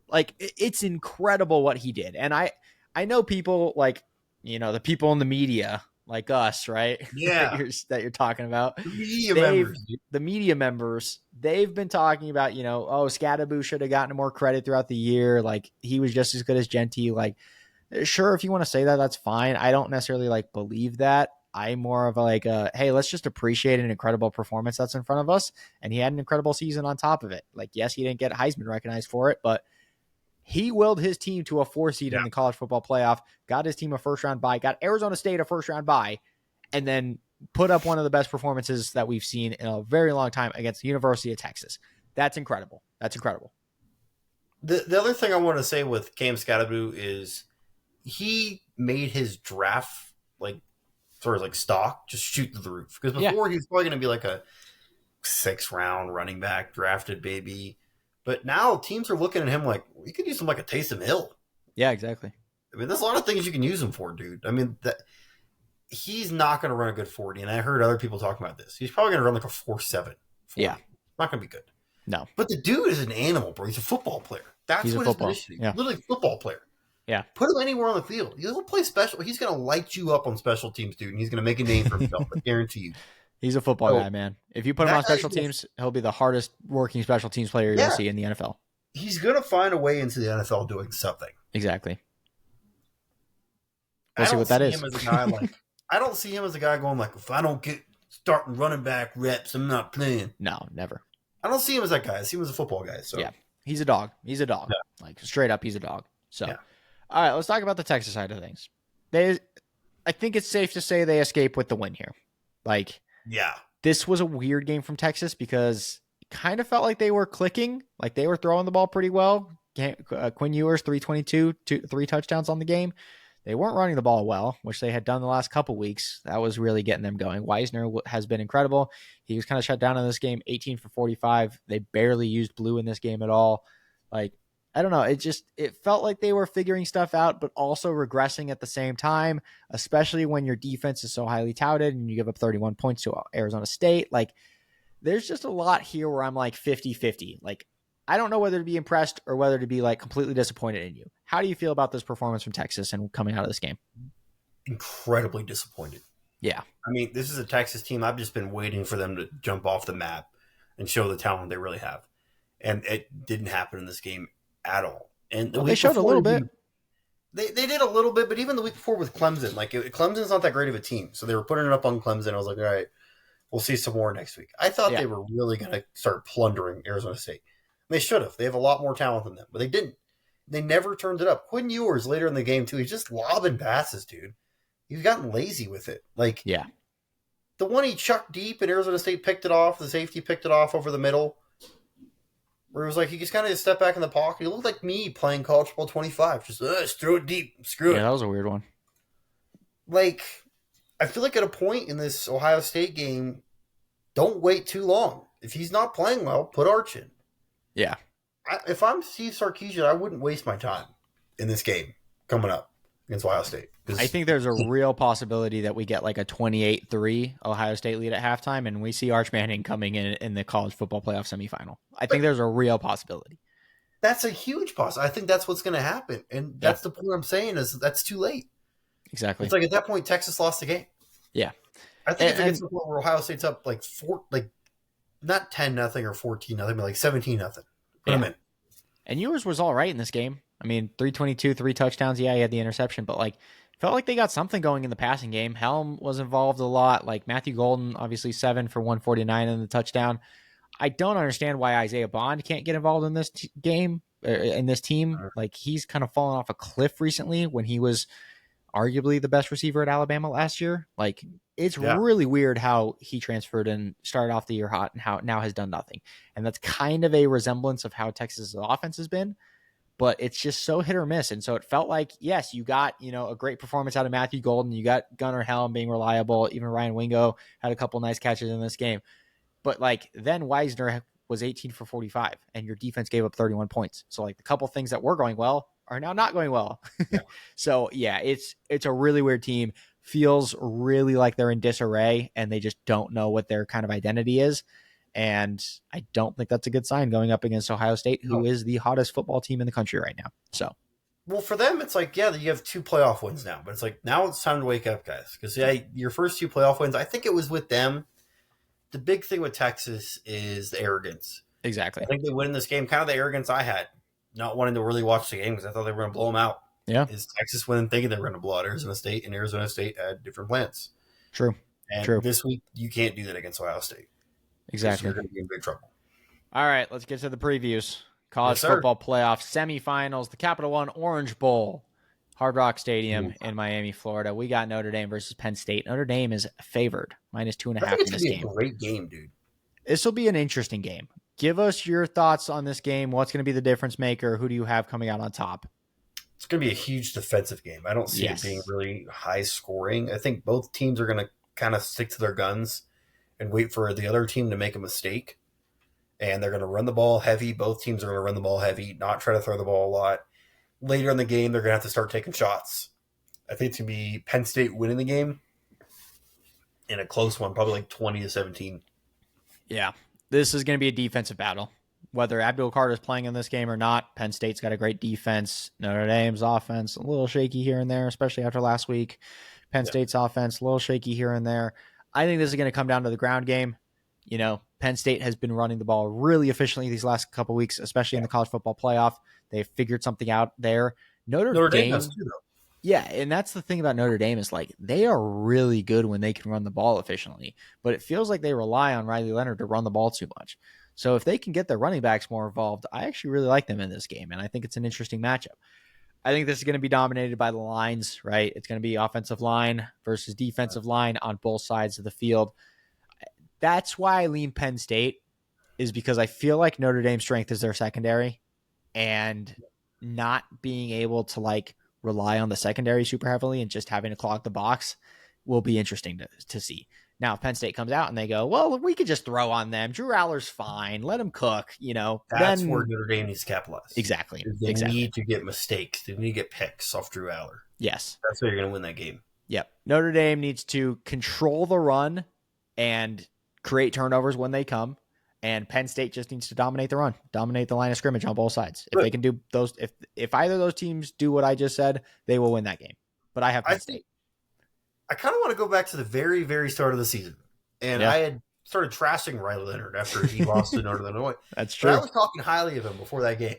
Like, it's incredible what he did. And I know people like, the people in the media like us, right?
Yeah,
that you're talking about.
the media
They've
members, dude.
the media members, they've been talking about, oh, Scattaboo should have gotten more credit throughout the year. Like, he was just as good as Genty. Like, sure, if you want to say that, that's fine. I don't necessarily like believe that. I'm more of a like, hey, let's just appreciate an incredible performance that's in front of us. And he had an incredible season on top of it. Like, yes, he didn't get Heisman recognized for it, but he willed his team to a 4 seed
Yeah.
in the college football playoff, got his team a first round bye, got Arizona State a first round bye, and then put up one of the best performances that we've seen in a very long time against the University of Texas. That's incredible. That's incredible.
The other thing I want to say with Cam Scatterbroo is he made his draft like sort of like stock just shoot through the roof, because
Yeah.
before he was probably going to be like a 6th round running back drafted baby, but now teams are looking at him like we could use him like a Taysom Hill.
Yeah, exactly.
I mean, there's a lot of things you can use him for, dude. I mean, that he's not going to run a good 40, and I heard other people talking about this. He's probably going to run like a 4.7 40.
Yeah.
Not going to be good.
No.
But the dude is an animal, bro. He's a football player. That's
He's a
what
football.
his position is.
Yeah.
Literally football player.
Yeah.
Put him anywhere on the field. He'll play special. He's going to light you up on special teams, dude, and he's going to make a name for himself. I guarantee you.
He's a football
So,
guy, man. If you put him
that
on special
guy's
teams, he'll be the hardest working special teams player you'll
Yeah.
see in the NFL.
He's going to find a way into the NFL doing something.
Exactly.
I
We'll see
don't
what that
see
is.
him as a guy like I don't see him as a guy going like, if I don't get starting running back reps, I'm not playing.
No, never.
I don't see him as that guy. I see him as a football guy. So
Yeah. He's a dog. He's a dog.
Yeah.
Like, straight up, he's a dog. So,
Yeah.
All right, let's talk about the Texas side of things. I think it's safe to say they escape with the win here. Like,
yeah.
this was a weird game from Texas because it kind of felt like they were clicking, like they were throwing the ball pretty well. Quinn Ewers, 322, 3 touchdowns on the game. They weren't running the ball well, which they had done the last couple weeks. That was really getting them going. Wisner has been incredible. He was kind of shut down in this game, 18 for 45. They barely used Blue in this game at all. Like, I don't know. It felt like they were figuring stuff out, but also regressing at the same time, especially when your defense is so highly touted and you give up 31 points to Arizona State. Like, there's just a lot here where I'm like 50-50. Like, I don't know whether to be impressed or whether to be like completely disappointed in you. How do you feel about this performance from Texas and coming out of this game?
Incredibly disappointed.
Yeah.
I mean, this is a Texas team. I've just been waiting for them to jump off the map and show the talent they really have. And it didn't happen in this game at all. And
Well, they showed a little bit.
They did a little bit, but even the week before with Clemson, like Clemson's not that great of a team. So they were putting it up on Clemson. I was like, all right, we'll see some more next week. I thought they were really going to start plundering Arizona State. They should have. They have a lot more talent than them, but they didn't. They never turned it up. Quinn Ewers later in the game, too, he's just lobbing passes, dude. He's gotten lazy with it. Like,
Yeah.
the one he chucked deep and Arizona State picked it off, the safety picked it off over the middle, where it was like he just kind of stepped back in the pocket. He looked like me playing college football 25. Just throw it deep. Screw it.
Yeah, that was a weird one.
Like, I feel like at a point in this Ohio State game, don't wait too long. If he's not playing well, put Arch in.
Yeah.
If I'm Steve Sarkisian, I wouldn't waste my time in this game coming up against Ohio State.
I think there's a real possibility that we get like a 28-3 Ohio State lead at halftime, and we see Arch Manning coming in the college football playoff semifinal. I think there's a real possibility.
That's a huge possibility. I think that's what's going to happen. And that's the point I'm saying is that's too late.
Exactly.
It's like at that point, Texas lost the game.
Yeah.
I think if it gets to the point where Ohio State's up like not 10-0 or 14-0, but like 17-0. Put them in.
And Ewers was all right in this game. I mean, 322, 3 touchdowns. Yeah, he had the interception, but like felt like they got something going in the passing game. Helm was involved a lot. Like Matthew Golden, obviously 7 for 149 in the touchdown. I don't understand why Isaiah Bond can't get involved in this game, in this team. Like he's kind of fallen off a cliff recently when he was arguably the best receiver at Alabama last year. Like it's really weird how he transferred and started off the year hot and how now has done nothing. And that's kind of a resemblance of how Texas' offense has been, but it's just so hit or miss. And so it felt like, yes, you got, a great performance out of Matthew Golden. You got Gunnar Helm being reliable. Even Ryan Wingo had a couple nice catches in this game. But like then Wisner was 18 for 45 and your defense gave up 31 points. So like the couple things that were going well are now not going well. Yeah. So yeah, it's a really weird team. feels really like they're in disarray and they just don't know what their kind of identity is. And I don't think that's a good sign going up against Ohio State, who
No.
is the hottest football team in the country right now. So,
Well, for them, it's like, yeah, you have 2 playoff wins now, but it's like, now it's time to wake up, guys. Because, yeah, your first 2 playoff wins, I think it was with them. The big thing with Texas is the arrogance. I
exactly.
think they win this game, kind of the arrogance I had, not wanting to really watch the game because I thought they were going to blow them out.
Yeah,
Is Texas winning thinking they were going to blow out Arizona State, and Arizona State had different plans.
true.
And
True.
this week, you can't do that against Ohio State because
Exactly.
you're going to be in big trouble.
All right, let's get to the previews. College
Yes, sir.
football playoff semifinals, the Capital One Orange Bowl, Hard Rock Stadium
Ooh.
in Miami, Florida. We got Notre Dame versus Penn State. Notre Dame is favored, minus two and a
I think
half
it's
in
going
this
to be a
game.
great game, dude.
This will be an interesting game. Give us your thoughts on this game. What's going to be the difference maker? Who do you have coming out on top?
It's going to be a huge defensive game. I don't see it being
Yes.
really high scoring. I think both teams are going to kind of stick to their guns and wait for the other team to make a mistake. And they're going to run the ball heavy. Both teams are going to run the ball heavy, not try to throw the ball a lot. Later in the game, they're going to have to start taking shots. I think it's going to be Penn State winning the game in a close one, probably like 20-17.
Yeah. This is going to be a defensive battle. Whether Abdul Carter is playing in this game or not, Penn State's got a great defense. Notre Dame's offense, a little shaky here and there, especially after last week. Penn
Yeah.
State's offense, a little shaky here and there. I think this is going to come down to the ground game. You know, Penn State has been running the ball really efficiently these last couple of weeks, especially in the college football playoff. They've figured something out there. Notre
Notre Dame does
Dame,
too, though.
yeah, and that's the thing about Notre Dame is like they are really good when they can run the ball efficiently, but it feels like they rely on Riley Leonard to run the ball too much. So if they can get their running backs more involved, I actually really like them in this game, and I think it's an interesting matchup. I think this is going to be dominated by the lines, right? It's going to be offensive line versus defensive line on both sides of the field. That's why I lean Penn State, is because I feel like Notre Dame's strength is their secondary, and not being able to like rely on the secondary super heavily and just having to clog the box will be interesting to see. Now, if Penn State comes out and they go, well, we could just throw on them. Drew Aller's fine. Let him cook,
That's where
then
Notre Dame needs to capitalize.
exactly.
They
Exactly.
need to get mistakes. They need to get picks off Drew Aller.
Yes.
That's how you're going to win that game.
Yep. Notre Dame needs to control the run and create turnovers when they come. And Penn State just needs to dominate the run, dominate the line of scrimmage on both sides. If
But
they can do those, if either of those teams do what I just said, they will win that game. But I have
I
Penn
think
State.
I kind of want to go back to the very, very start of the season. And
Yeah,
I had started trashing Riley Leonard after he lost to Northern Illinois.
that's
But I
true.
was talking highly of him before that game.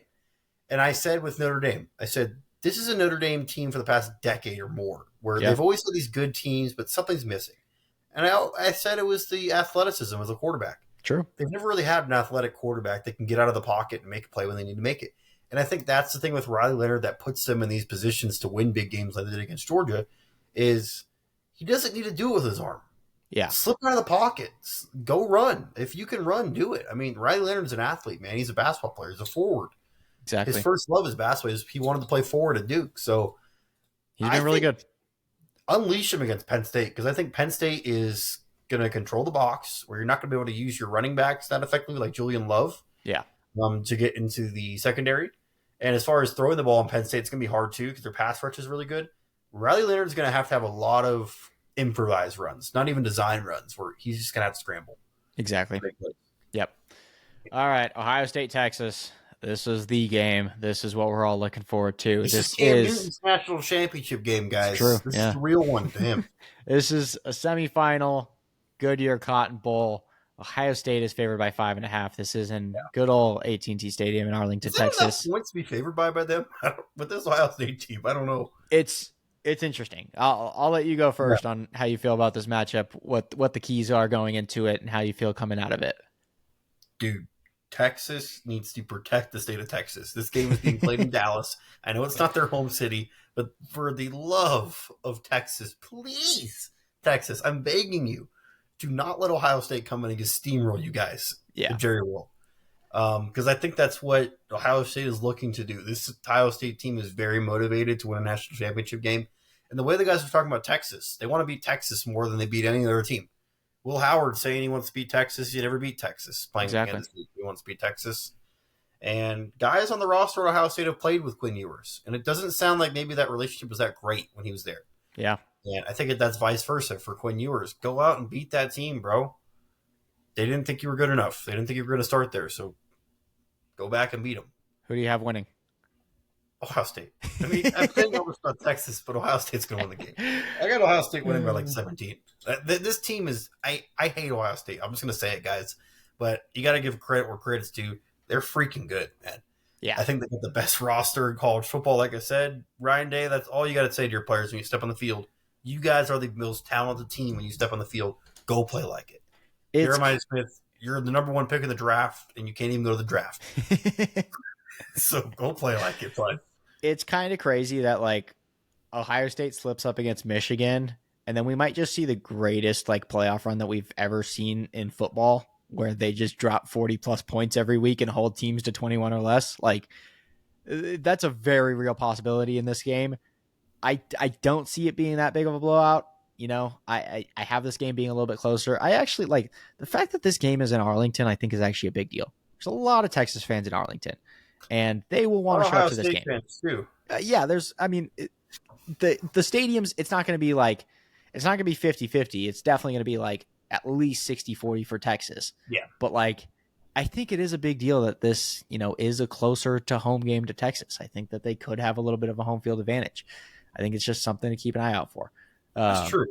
And I said with Notre Dame, I said, this is a Notre Dame team for the past decade or more, where
Yeah,
they've always had these good teams, but something's missing. And I said it was the athleticism of the quarterback.
true.
They've never really had an athletic quarterback that can get out of the pocket and make a play when they need to make it. And I think that's the thing with Riley Leonard that puts them in these positions to win big games like they did against Georgia, is he doesn't need to do it with his arm.
Yeah,
Slip out of the pocket. Go run. If you can run, do it. I mean, Riley Leonard's an athlete, man. He's a basketball player. He's a forward. His
exactly.
first love is basketball. He wanted to play forward at Duke. So
He's
I
been really
think
good.
unleash him against Penn State, because I think Penn State is going to control the box where you're not going to be able to use your running backs that effectively, like Julian Love,
Yeah,
to get into the secondary. And as far as throwing the ball in Penn State, it's going to be hard too because their pass rush is really good. Riley Leonard is going to have a lot of improvised runs, not even design runs, where he's just going to have to scramble.
exactly. Yep. All right, Ohio State, Texas. This is the game. This is what we're all looking forward to.
This is
This
Cam
is
Newton's national championship game, guys.
true.
This
Yeah.
is the real one to him.
This is a semifinal Goodyear Cotton Bowl. Ohio State is favored by 5.5. This is in good old AT&T Stadium in Arlington,
Is that enough
Texas.
points to be favored by them? But this Ohio State team, I don't know.
It's interesting. I'll let you go first on how you feel about this matchup, what the keys are going into it, and how you feel coming out of it.
Dude, Texas needs to protect the state of Texas. This game is being played in Dallas. I know it's not their home city, but for the love of Texas, please, Texas, I'm begging you, do not let Ohio State come in and just steamroll you guys.
Yeah.
The Jerry World. Because I think that's what Ohio State is looking to do. This Ohio State team is very motivated to win a national championship game. And the way the guys are talking about Texas, they want to beat Texas more than they beat any other team. Will Howard saying he wants to beat Texas. He never beat Texas. Playing
Exactly.
Kansas State, he wants to beat Texas. And guys on the roster at Ohio State have played with Quinn Ewers. And it doesn't sound like maybe that relationship was that great when he was there.
Yeah.
And I think that's vice versa for Quinn Ewers. Go out and beat that team, bro. They didn't think you were good enough. They didn't think you were going to start there. So go back and beat them.
Who do you have winning?
Ohio State. I mean, I'm saying all this about Texas, but Ohio State's going to win the game. I got Ohio State winning by like 17. This team is. I hate Ohio State. I'm just going to say it, guys. But you got to give credit where credit's due. They're freaking good, man.
Yeah.
I think they got the best roster in college football. Like I said, Ryan Day, that's all you got to say to your players when you step on the field. You guys are the most talented team when you step on the field. Go play like it.
It's
Jeremiah Smith, you're the number one pick in the draft, and you can't even go to the draft. So go play like it, bud.
it's kind of crazy that like Ohio State slips up against Michigan, and then we might just see the greatest like playoff run that we've ever seen in football, where they just drop 40 plus points every week and hold teams to 21 or less. Like that's a very real possibility in this game. I don't see it being that big of a blowout. You know, I have this game being a little bit closer. I actually like the fact that this game is in Arlington. I think is actually a big deal. There's a lot of Texas fans in Arlington, and they will
A lot
want
of
to show up
Ohio
to this
State
game.
fans too.
Yeah, there's. I mean, the stadiums. It's not going to be like. It's not going to be 50-50. It's definitely going to be like at least 60-40 for Texas.
Yeah,
But like, I think it is a big deal that this is a closer to home game to Texas. I think that they could have a little bit of a home field advantage. I think it's just something to keep an eye out for.
that's
Um,
true.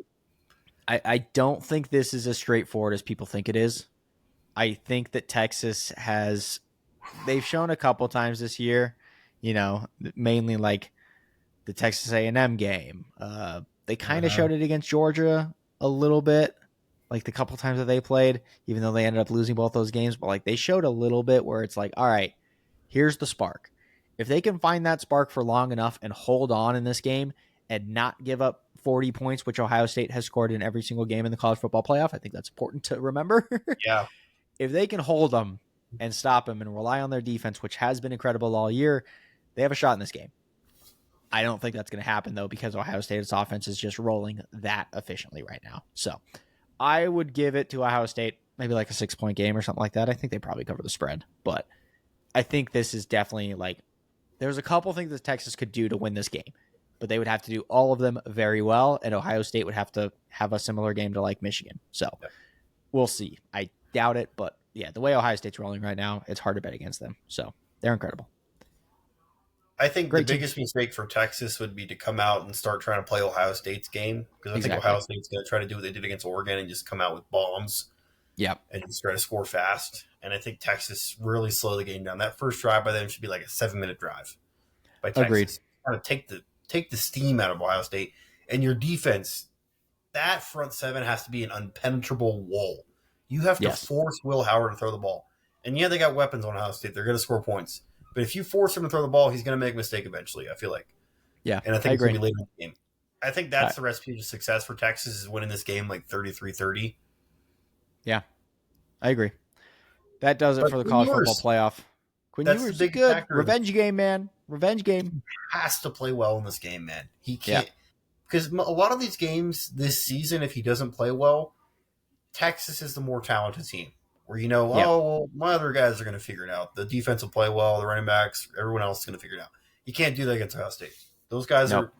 I don't think this is as straightforward as people think it is. I think that Texas has, they've shown a couple times this year, mainly like the Texas A&M game. They kind of
Uh,
showed it against Georgia a little bit, like the couple times that they played, even though they ended up losing both those games. But like they showed a little bit where it's like, all right, here's the spark. If they can find that spark for long enough and hold on in this game and not give up 40 points, which Ohio State has scored in every single game in the college football playoff, I think that's important to remember.
yeah,
If they can hold them and stop them and rely on their defense, which has been incredible all year, they have a shot in this game. I don't think that's going to happen, though, because Ohio State's offense is just rolling that efficiently right now. So I would give it to Ohio State, maybe like a 6-point game or something like that. I think they probably cover the spread. But I think this is definitely like there's a couple things that Texas could do to win this game, but they would have to do all of them very well. And Ohio State would have to have a similar game to like Michigan. So we'll see. I doubt it. But yeah, the way Ohio State's rolling right now, it's hard to bet against them. So they're incredible.
I think the
Great team.
biggest mistake for Texas would be to come out and start trying to play Ohio State's game because I think Ohio
Exactly.
State's going to try to do what they did against Oregon and just come out with bombs
Yep.
and just try to score fast. And I think Texas really slow the game down. That first drive by them should be like a 7-minute drive by
Agreed.
Texas. Kind of take the steam out of Ohio State and your defense. That front seven has to be an impenetrable wall. You have to
Yes.
force Will Howard to throw the ball. And yeah, they got weapons on Ohio State. They're going to score points. But if you force him to throw the ball, he's going to make a mistake eventually, I feel like.
Yeah.
And I
I
think it's going
agree.
to be later in the game. I think
I,
that's the recipe to success for Texas is winning this game like 33-30.
yeah. I agree. That does it
But
for the
Quinn
college football
Ewers,
playoff. Quinn
that's the
Ewers is
big
good.
factor.
Revenge game, man. Revenge game.
He has to play well in this game, man. He
Yeah.
can't. Because a lot of these games this season, if he doesn't play well, Texas is the more talented team. Where
Yeah.
oh, well, my other guys are going to figure it out. The defense will play well, the running backs, everyone else is going to figure it out. You can't do that against Ohio State. Those guys
Nope.
are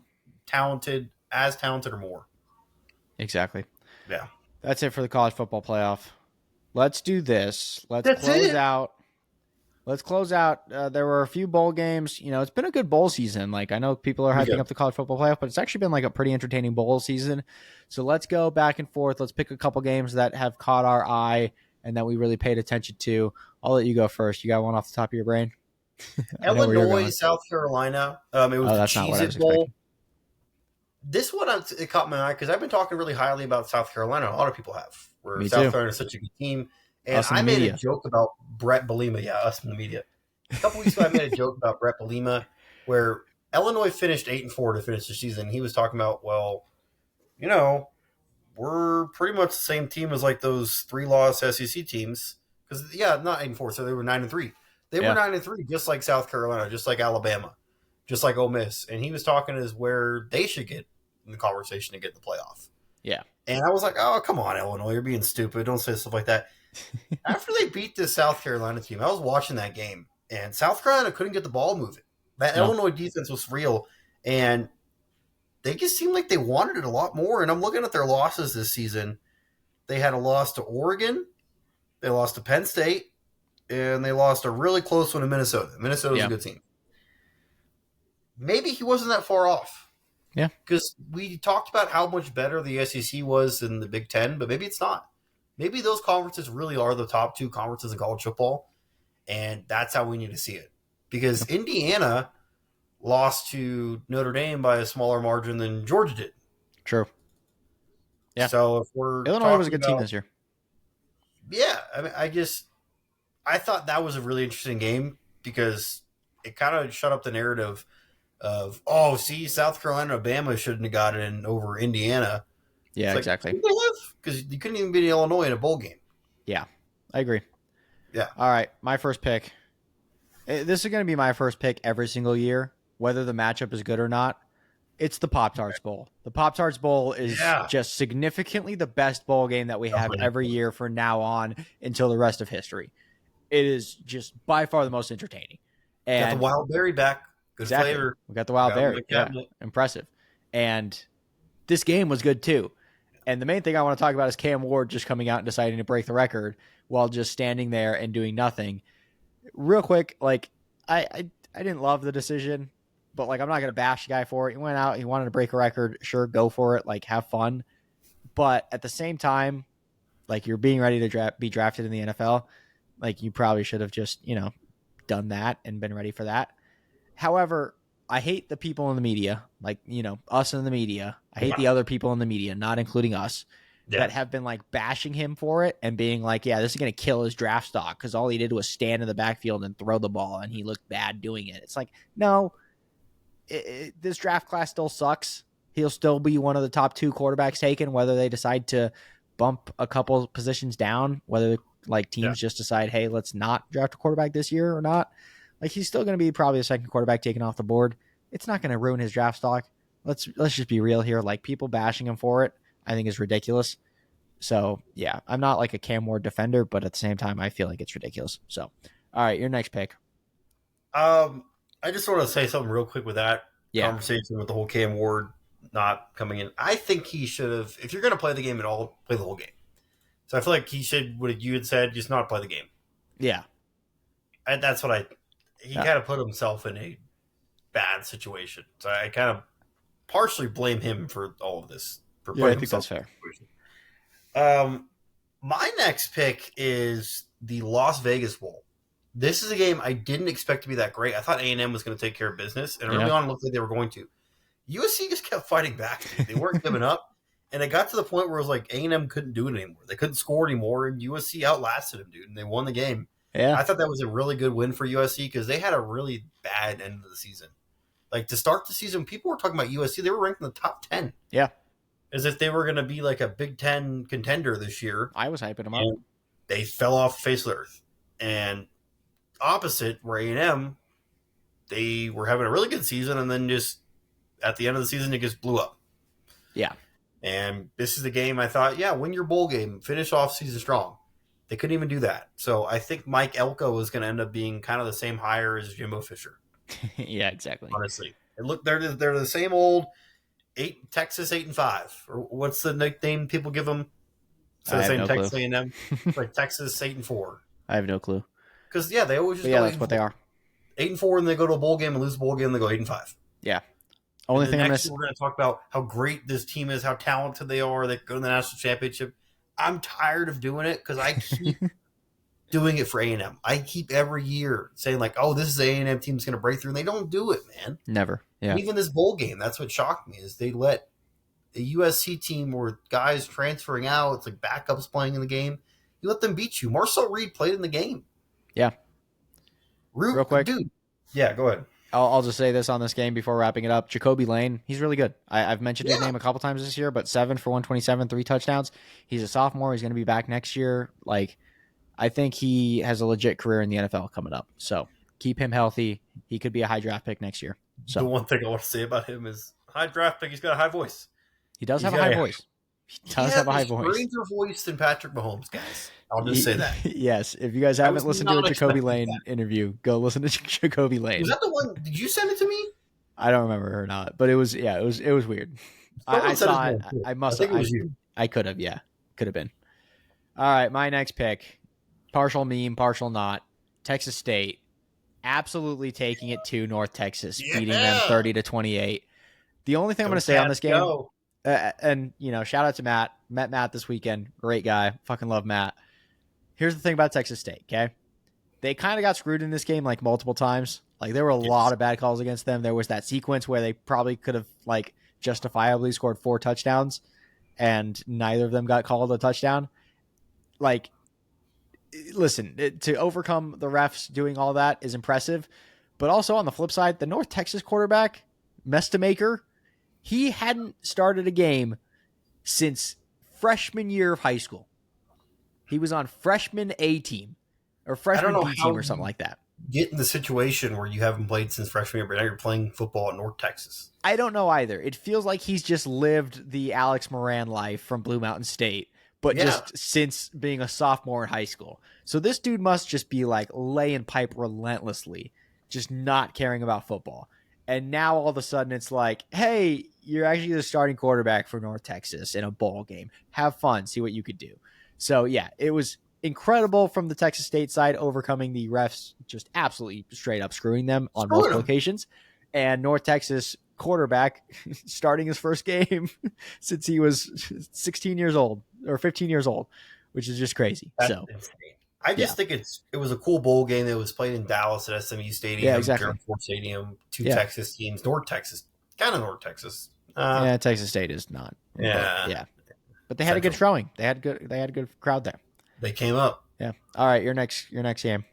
talented, as talented or more.
Exactly.
Yeah.
That's it for the college football playoff. Let's do this. Let's
That's
close
it.
out. Let's close out. There were a few bowl games. It's been a good bowl season. Like I know people are hyping up the college football playoff, but it's actually been like a pretty entertaining bowl season. So let's go back and forth. Let's pick a couple games that have caught our eye and that we really paid attention to. I'll let you go first. You got one off the top of your brain? I know where you're
Illinois,
going.
South Carolina. It was
Oh,
the
that's not what I was
Cheez-It Bowl.
expecting.
This one, it caught my eye because I've been talking really highly about South Carolina. A lot of people have. Where
Me
South
too.
Carolina is such a good team. And
Us in
I
the
made a
media.
joke about Brett Belima. Yeah, us in the media. A couple weeks ago, I made a joke about Brett Belima where Illinois finished 8-4 to finish the season. He was talking about, well, we're pretty much the same team as like those 3-loss SEC teams. Because not 8-4, so they were 9-3. They
Yeah.
were 9-3, just like South Carolina, just like Alabama, just like Ole Miss. And he was talking as where they should get in the conversation to get in the playoff.
Yeah.
And I was like, oh, come on, Illinois, you're being stupid. Don't say stuff like that. After they beat the South Carolina team, I was watching that game, and South Carolina couldn't get the ball moving. That
No.
Illinois defense was real, and they just seemed like they wanted it a lot more. And I'm looking at their losses this season. They had a loss to Oregon, they lost to Penn State, and they lost a really close one to Minnesota. Minnesota's a
Yeah.
good team. Maybe he wasn't that far off
Yeah.
because we talked about how much better the SEC was than the Big Ten, but maybe it's not. Maybe those conferences really are the top two conferences in college football, and that's how we need to see it. Because
Yeah.
Indiana lost to Notre Dame by a smaller margin than Georgia did.
True. Yeah.
So if we're
Illinois was a
talking
good team
about,
this year.
yeah, I mean, I thought that was a really interesting game because it kind of shut up the narrative of, oh, see, South Carolina, Alabama shouldn't have got in over Indiana.
Yeah,
It's like,
exactly.
should they have? Because you couldn't even beat Illinois in a bowl game.
Yeah, I agree.
Yeah,
All right, my first pick. This is going to be my first pick every single year, whether the matchup is good or not. It's the Pop Tarts Bowl. The Pop Tarts Bowl is
yeah,
just significantly the best bowl game that we have every year from now on until the rest of history. It is just by far the most entertaining.
got the
And
wild berry back. Good
exactly,
flavor.
we got the wild
Got 'em in
berry.
the
Yeah,
cabinet.
impressive. And this game was good too. And the main thing I want to talk about is Cam Ward just coming out and deciding to break the record while just standing there and doing nothing. Real quick, like I didn't love the decision, but like I'm not gonna bash the guy for it. He went out, he wanted to break a record. Sure, go for it. Like have fun. But at the same time, like you're being ready to be drafted in the NFL. Like you probably should have just done that and been ready for that. However, I hate the people in the media, like, us in the media. I hate the other people in the media, not including us,
Yeah,
that have been like bashing him for it and being like, yeah, this is going to kill his draft stock because all he did was stand in the backfield and throw the ball and he looked bad doing it. It's like, no, this draft class still sucks. He'll still be one of the top two quarterbacks taken, whether they decide to bump a couple positions down, whether like
yeah,
teams just decide, hey, let's not draft a quarterback this year or not. Like he's still going to be probably a second quarterback taken off the board. It's not going to ruin his draft stock. Let's just be real here. Like people bashing him for it, I think is ridiculous. So yeah, I'm not like a Cam Ward defender, but at the same time, I feel like it's ridiculous. So, all right, your next pick.
I just want to say something real quick with that
Yeah,
conversation with the whole Cam Ward not coming in. I think he should have, if you're going to play the game at all, play the whole game. So I feel like he should, what you had said, just not play the game.
yeah,
That's what he
uh,
kind of put himself in a bad situation. So I kind of partially blame him for all of this, for
yeah. I
putting
think
himself
that's
in
fair.
this situation. My next pick is the Las Vegas Bowl. This is a game I didn't expect to be that great. I thought A&M was going to take care of business, and early
Yeah,
on it looked like they were going to. USC just kept fighting back, dude. They weren't giving up, and it got to the point where it was like A&M couldn't do it anymore. They couldn't score anymore, and USC outlasted them, dude, and they won the game.
yeah,
I thought that was a really good win for USC because they had a really bad end of the season. Like to start the season, people were talking about USC. They were ranked in the top 10
yeah.
as if they were going to be like a Big Ten contender this year.
I was hyping him up.
And they fell off the face of the earth. And opposite, where A&M, they were having a really good season, and then just at the end of the season, it just blew up.
Yeah,
And this is the game I thought, yeah, win your bowl game, finish off season strong. They couldn't even do that. So I think Mike Elko is going to end up being kind of the same hire as Jimbo Fisher.
yeah, exactly.
Honestly, and look, they're the same old Texas 8-5, or what's the nickname people give them?
I
Instead of
have
saying
no
Texas
clue.
A&M, like Texas 8-4.
I have no clue.
Because yeah, they always
But
just
yeah,
go
that's what they are.
8-4, and they go to a bowl game and lose a bowl game. They go 8-5.
Yeah.
And
Only
then
thing I
next
miss.
year we're going to talk about how great this team is, how talented they are. They go to the national championship. I'm tired of doing it because I keep doing it for A&M. I keep every year saying like, "Oh, this is the A&M team's going to break through," and they don't do it, man.
Never. Yeah.
And even this bowl game, that's what shocked me is they let a USC team where guys transferring out, it's like backups playing in the game. You let them beat you. Marcel Reed played in the game.
Yeah. Real quick,
Dude. Yeah, go ahead.
I'll just say this on this game before wrapping it up. Jacoby Lane, he's really good. I've mentioned his
Yeah.
name a couple times this year, but 7 for 127, 3 touchdowns. He's a sophomore. He's going to be back next year. Like, I think he has a legit career in the NFL coming up. So keep him healthy. He could be a high draft pick next year.
The
So
one thing I want to say about him is high draft pick. He's got a high voice.
he does
He's
have a
got
high
a
voice. He
He
does
has
have a
a
high voice.
stranger voice than Patrick Mahomes, guys. I'll just say that.
Yes. If you guys
I
haven't
was
listened to a
not
Jacoby
expecting
Lane interview, go listen to Jacoby Lane.
Was that the one? Did you send it to me?
I don't remember or not, but it was it was weird. I
Someone said his
saw it.
name too.
I
I
must
think it
I
was you.
I could have, yeah, could have been. All right, my next pick, partial meme, partial not. Texas State absolutely taking it to North Texas, beating them
Yeah.
30-28. The only thing I'm going
Go
to say on this
Cats,
game,
go.
and shout out to Matt. Met Matt this weekend. Great guy. Fucking love Matt. Here's the thing about Texas State. Okay, they kind of got screwed in this game like multiple times. Like there were a lot
Yes.
of bad calls against them. There was that sequence where they probably could have like justifiably scored 4 touchdowns, and neither of them got called a touchdown. Like, listen, to overcome the refs doing all that is impressive, but also on the flip side, the North Texas quarterback, Mestamaker, he hadn't started a game since freshman year of high school. He was on freshman A team or
I don't
freshman
know
B team
how
or something
you
like that.
get in the situation where you haven't played since freshman year, but now you're playing football at North Texas.
I don't know either. It feels like he's just lived the Alex Moran life from Blue Mountain State, but
Yeah.
just since being a sophomore in high school. So this dude must just be like laying pipe relentlessly, just not caring about football. And now all of a sudden it's like, hey, you're actually the starting quarterback for North Texas in a bowl game. Have fun, see what you could do. So yeah, it was incredible from the Texas State side, overcoming the refs just absolutely straight up screwing them on
Screwing
multiple
them.
occasions. And North Texas quarterback starting his first game since he was 16 years old or 15 years old, which is just crazy.
That's
So,
insane. I
yeah.
just think it was a cool bowl game that was played in Dallas at SMU
Yeah,
Stadium,
exactly.
Gerald Ford Stadium, two
Yeah.
Texas teams, North Texas, kind of North Texas.
Yeah, Texas State is not. But
Yeah,
yeah. But they had a good
Central.
showing. They had a good crowd there.
They came up.
Yeah. All right, your next game.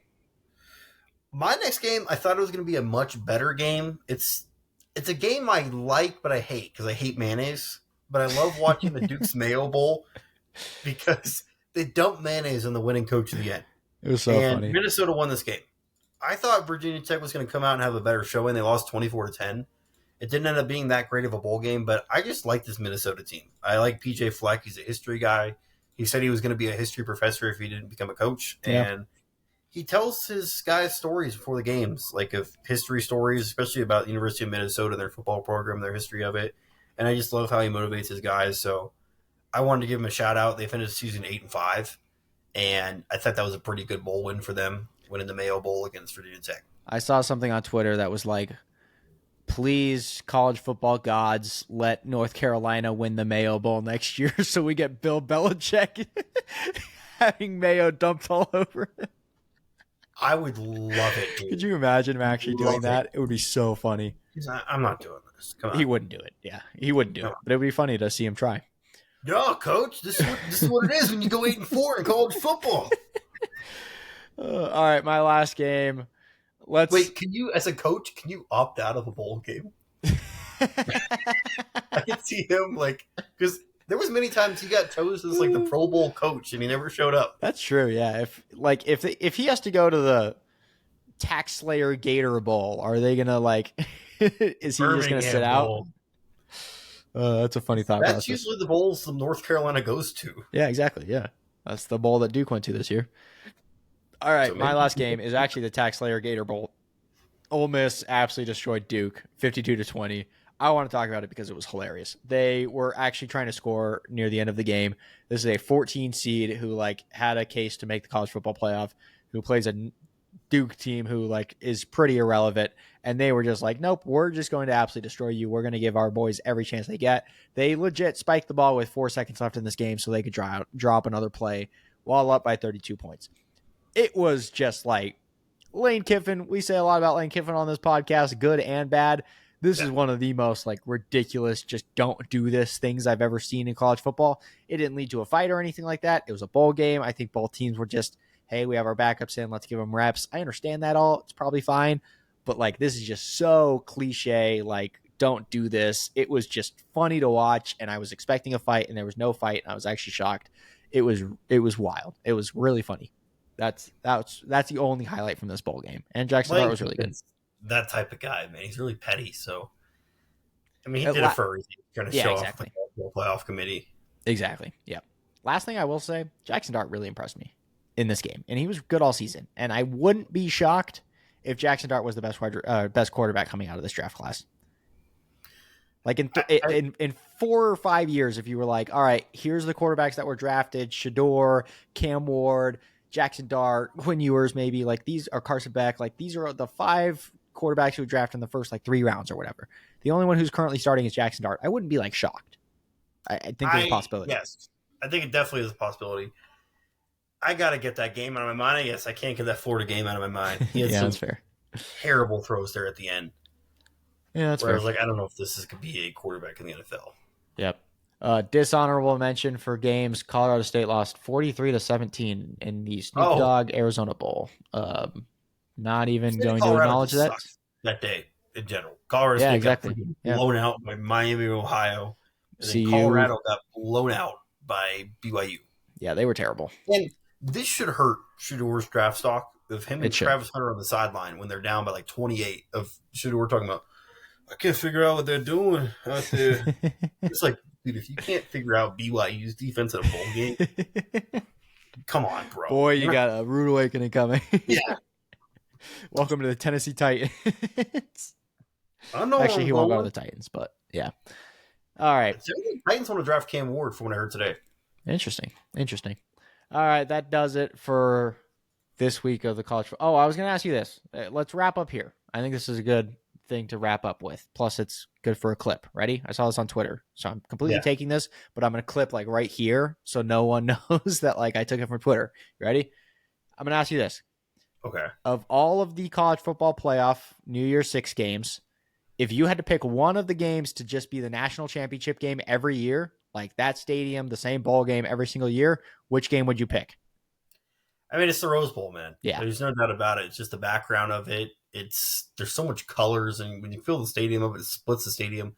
My next game, I thought it was going to be a much better game. It's a game I like, but I hate because I hate mayonnaise. But I love watching the Duke's Mayo Bowl because they dump mayonnaise on the winning coach at the end.
It was so
And
funny.
Minnesota won this game. I thought Virginia Tech was going to come out and have a better showing. They lost 24-10. It didn't end up being that great of a bowl game, but I just like this Minnesota team. I like PJ Fleck. He's a history guy. He said he was going to be a history professor if he didn't become a coach.
Yeah.
And he tells his guys stories before the games, like of history stories, especially about the University of Minnesota and their football program, their history of it. And I just love how he motivates his guys. So I wanted to give him a shout out. They finished season 8-5, and I thought that was a pretty good bowl win for them, winning the Mayo Bowl against Virginia Tech.
I saw something on Twitter that was like, please, college football gods, let North Carolina win the Mayo Bowl next year so we get Bill Belichick having Mayo dumped all over him.
I would love it, dude.
Could you imagine him actually doing that? It would be so funny.
I'm not doing this. Come on.
He wouldn't do it. Yeah, he wouldn't do it. But it would be funny to see him try.
No, coach, this is what it is when you go 8-4 in college football.
All right, my last game. Let's
Wait, can you, as a coach, can you opt out of a bowl game? I can see him like because there was many times he got chosen as like the Pro Bowl coach and he never showed up.
That's true. Yeah, if he has to go to the Tax Slayer Gator Bowl, are they gonna like? Is he just gonna sit out?
Bowl.
That's a funny thought
That's
process.
usually the bowls the North Carolina goes to.
Yeah, exactly. Yeah, that's the bowl that Duke went to this year. All right,
So
my
maybe-
last game is actually the Tax Slayer Gator Bowl. Ole Miss absolutely destroyed Duke, 52-20. I want to talk about it because it was hilarious. They were actually trying to score near the end of the game. This is a 14 seed who like had a case to make the college football playoff, who plays a Duke team who like is pretty irrelevant, and they were just like, nope, we're just going to absolutely destroy you. We're going to give our boys every chance they get. They legit spiked the ball with 4 seconds left in this game so they could drop another play while up by 32 points. It was just like Lane Kiffin. We say a lot about Lane Kiffin on this podcast, good and bad. This is one of the most like ridiculous, just don't do this things I've ever seen in college football. It didn't lead to a fight or anything like that. It was a bowl game. I think both teams were just, hey, we have our backups in. Let's give them reps. I understand that all. It's probably fine. But like, this is just so cliche. Like, don't do this. It was just funny to watch. And I was expecting a fight and there was no fight. And I was actually shocked. It was wild. It was really funny. That's the only highlight from this bowl game. And Jackson Dart was really good.
That type of guy, man. He's really petty. So, I mean, he
It
did
la-
it for a reason. Trying to
Yeah,
show
exactly.
off the playoff committee.
Exactly. Yeah. Last thing I will say, Jackson Dart really impressed me in this game, and he was good all season. And I wouldn't be shocked if Jackson Dart was the best quarterback coming out of this draft class. Like
I,
in 4 or 5 years, if you were like, all right, here's the quarterbacks that were drafted: Shador, Cam Ward, Jackson Dart, Quinn Ewers, maybe like these are Carson Beck. Like these are the 5 quarterbacks who drafted in the first like 3 rounds or whatever. The only one who's currently starting is Jackson Dart. I wouldn't be like shocked. I think there's a possibility.
yes, I think it definitely is a possibility. I got to get that game out of my mind. I guess I can't get that Florida game out of my mind. He had
Yeah, that's
some
fair.
terrible throws there at the end,
Yeah, that's
where I
fair.
was like, I don't know if this could be a quarterback in the NFL.
Yep. Dishonorable mention for games. Colorado State lost 43-17 in the Snoop
Oh,
Dogg Arizona Bowl. Not even
State of
going to
Colorado
acknowledge
just
that.
sucked that day in general. Colorado
Yeah,
State got
exactly.
freaking
Yeah.
blown out by Miami, Ohio, and then
CU.
Colorado got blown out by BYU.
Yeah, they were terrible.
And this should hurt Shador's draft stock of him and
It should.
Travis Hunter on the sideline when they're down by like 28 of Shador talking about, I can't figure out what they're doing out there. It's like, dude, if you can't figure out BYU's defense in a bowl game, come on, bro.
Boy, you got a rude awakening coming.
Yeah,
Welcome to the Tennessee Titans.
I know where
Actually,
I'm
he won't go to
going.
the Titans, but yeah. All right.
The Titans want to draft Cam Ward from what I heard today.
Interesting. Interesting. All right. That does it for this week of the college. Oh, I was going to ask you this. Let's wrap up here. I think this is a good thing to wrap up with. Plus, it's good for a clip. Ready? I saw this on Twitter. So I'm completely
Yeah.
taking this, but I'm going to clip like right here so no one knows that like I took it from Twitter. You ready? I'm going to ask you this.
Okay.
Of all of the college football playoff New Year's Six games, if you had to pick one of the games to just be the national championship game every year, like that stadium, the same bowl game every single year, which game would you pick?
I mean, it's the Rose Bowl, man.
Yeah.
There's no doubt about it. It's just the background of it. There's so much colors, and when you fill the stadium up, it splits the stadium.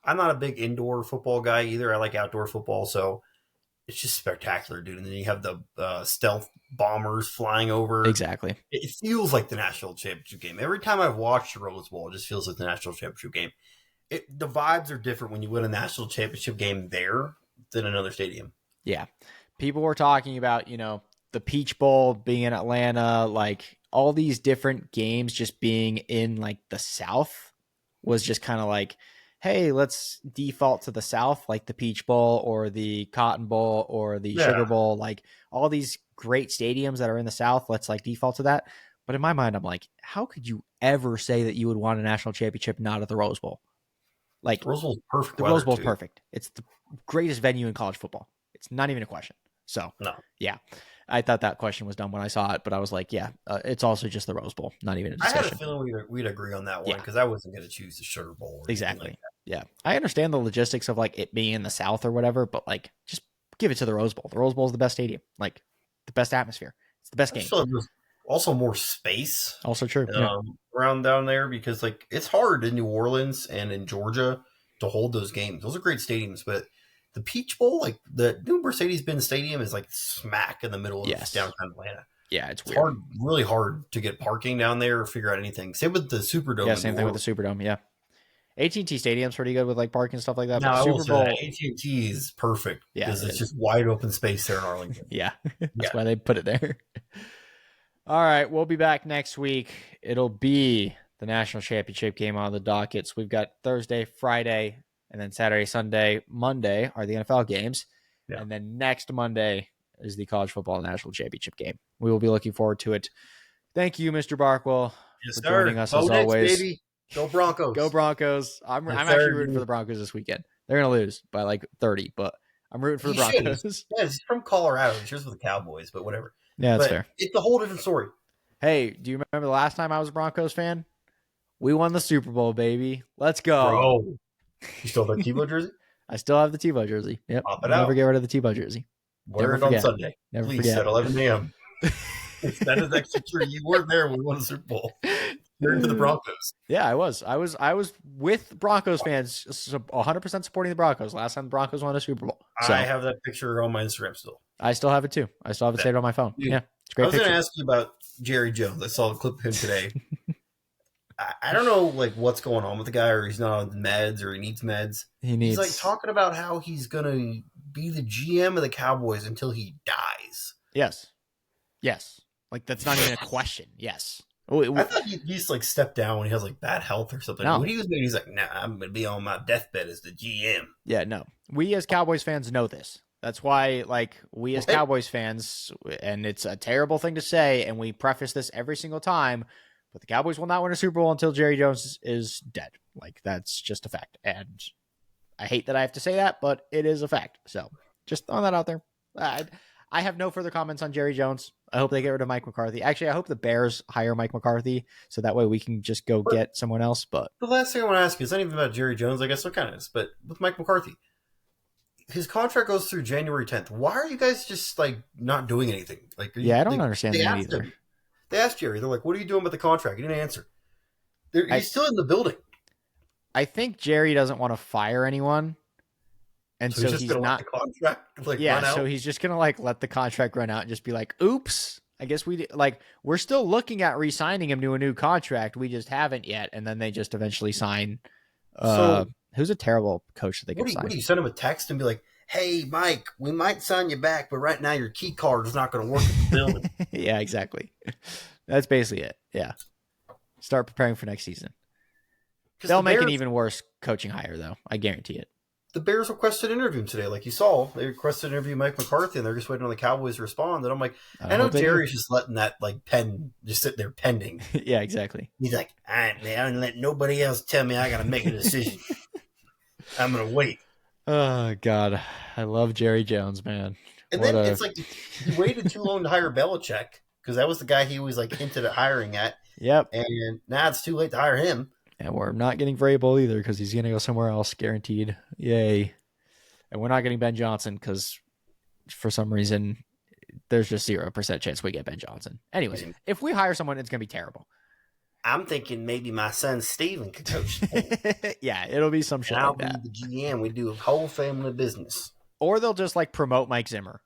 I'm not a big indoor football guy either. I like outdoor football, so it's just spectacular, dude. And then you have the stealth bombers flying over.
Exactly.
It feels like the national championship game. Every time I've watched the Rose Bowl, it just feels like the national championship game. The vibes are different when you win a national championship game there than another stadium.
Yeah. People were talking about, the Peach Bowl being in Atlanta, like all these different games just being in like the South was just kind of like, hey, let's default to the South, like the Peach Bowl or the Cotton Bowl or the Sugar Bowl, like all these great stadiums that are in the South. Let's like default to that. But in my mind, I'm like, how could you ever say that you would want a national championship not at the Rose Bowl? Like
Rose Bowl's perfect.
the Rose Bowl's perfect. It's the greatest venue in college football. It's not even a question. So,
No.
Yeah, I thought that question was dumb when I saw it, but I was like, yeah, it's also just the Rose Bowl, not even a discussion.
I had a feeling we'd agree on that one because I wasn't going to choose the Sugar Bowl.
Exactly.
Like
yeah, I understand the logistics of like it being in the South or whatever, but like just give it to the Rose Bowl. The Rose Bowl is the best stadium, like the best atmosphere. It's the best game.
Like there's also more space.
Also true.
Around down there because like it's hard in New Orleans and in Georgia to hold those games. Those are great stadiums, but the Peach Bowl, like the new Mercedes-Benz Stadium, is like smack in the middle of downtown Atlanta.
Yeah, it's
hard, really hard to get parking down there or figure out anything. Same with the Superdome.
Yeah, same thing with the Superdome. Yeah, AT&T Stadium's pretty good with like parking and stuff like that.
No,
but
Super Bowl, AT&T is perfect because it's just wide open space there in Arlington.
Yeah, that's why they put it there. All right, we'll be back next week. It'll be the national championship game on the dockets. We've got Thursday, Friday, and then Saturday, Sunday, Monday are the NFL games. Yeah. And then next Monday is the college football national championship game. We will be looking forward to it. Thank you, Mr. Barkwell, for joining us as always.
Baby. Go Broncos.
Go Broncos. I'm actually rooting for the Broncos this weekend. They're going to lose by like 30, but I'm rooting for the Broncos.
Yeah, he's from Colorado. He's just with the Cowboys, but whatever.
Yeah, that's fair.
It's a whole different story.
Hey, do you remember the last time I was a Broncos fan? We won the Super Bowl, baby. Let's go.
Bro. You still have that Tebow jersey?
I still have the Tebow jersey. Yep. Never get rid of the Tebow jersey.
Wear it on Sunday.
Never
Please,
forget.
at 11 a.m. That is actually true. You weren't there when we won the Super Bowl. You're into the Broncos.
Yeah, I was. I was with Broncos fans, 100% supporting the Broncos. Last time the Broncos won a Super Bowl. So,
I have that picture on my Instagram still.
I still have it too. I still have it saved on my phone. Dude, yeah, it's a great.
I was going to ask you about Jerry Jones. I saw a clip of him today. I don't know like what's going on with the guy, or he's not on meds, or he needs meds. He's like talking about how he's going to be the GM of the Cowboys until he dies.
Yes. Like that's not even a question. Yes.
I thought he used to like step down when he has like bad health or something. When
No,
he was he's like, nah, I'm gonna be on my deathbed as the GM.
yeah, no. We as Cowboys fans know this. That's why, like, we as
What?
Cowboys fans, and it's a terrible thing to say, and we preface this every single time, but the Cowboys will not win a Super Bowl until Jerry Jones is dead. Like, that's just a fact. And I hate that I have to say that, but it is a fact. So just throwing that out there. I, I have no further comments on Jerry Jones. I hope they get rid of Mike McCarthy. Actually, I hope the Bears hire Mike McCarthy so that way we can just go
But
get someone else. But
the last thing I want to ask you is not even about Jerry Jones. I guess what kind of is, but with Mike McCarthy, his contract goes through January 10th. Why are you guys just like not doing anything? Like, are you?
yeah, I don't understand
They
that
asked
either.
him. They asked Jerry. They're like, "What are you doing with the contract?" He didn't answer.
I
He's still in the building,
I think Jerry doesn't want to fire anyone, and
so he's
so
just
he's
gonna let
not.
the contract like
Yeah,
run
so
out.
he's just gonna like let the contract run out and just be like, "Oops, I guess like we're still looking at re-signing him to a new contract. We just haven't yet." And then they just eventually sign. Uh,
So
who's a terrible coach that they
what
could
do you what
sign?
do you send him a text and be like, "Hey, Mike, we might sign you back, but right now your key card is not going to work at the building."
Yeah, exactly. That's basically it. Yeah, start preparing for next season.
Because
They'll make an even worse coaching hire, though. I guarantee it.
the Bears requested an interview today, like you saw. They requested an interview Mike McCarthy, and they're just waiting on the Cowboys to respond. And I'm like,
I
I know
hope they do.
Jerry's just letting that like pen just sit there pending.
Yeah, exactly.
He's like, all right, man, I'm gonna let nobody else tell me I got to make a decision. I'm gonna wait.
Oh God, I love Jerry Jones, man.
And
What
then
a
it's like he waited too long to hire Belichick because that was the guy he was like hinted at hiring at,
yep.
and now it's too late to hire him.
And we're not getting Vrabel either because he's gonna go somewhere else, guaranteed. Yay! And we're not getting Ben Johnson because for some reason there's just 0% chance we get Ben Johnson. Anyways, if we hire someone, it's gonna be terrible.
I'm thinking maybe my son Steven could coach the team,
Yeah, it'll be some
and
shit
I'll
like
be
that.
the GM. We do a whole family business.
Or they'll just like promote Mike Zimmer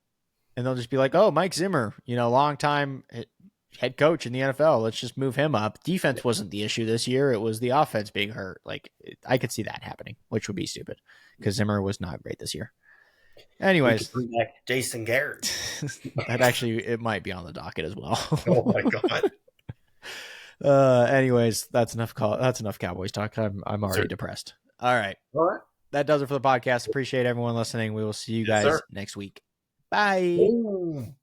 and they'll just be like, "Oh, Mike Zimmer, long time head coach in the NFL. Let's just move him up." Defense wasn't the issue this year; it was the offense being hurt. Like I could see that happening, which would be stupid because Zimmer was not great this year.
We could
Anyways,
bring back Jason Garrett.
that actually it might be on the docket as
Oh
well.
my god!
Anyways, that's enough Cowboys talk. I'm
Yes,
already
sir.
depressed. All right,
All right.
that does it for the podcast. Appreciate everyone listening. We will see you
Yes,
guys
sir.
next week. Bye.
Ooh.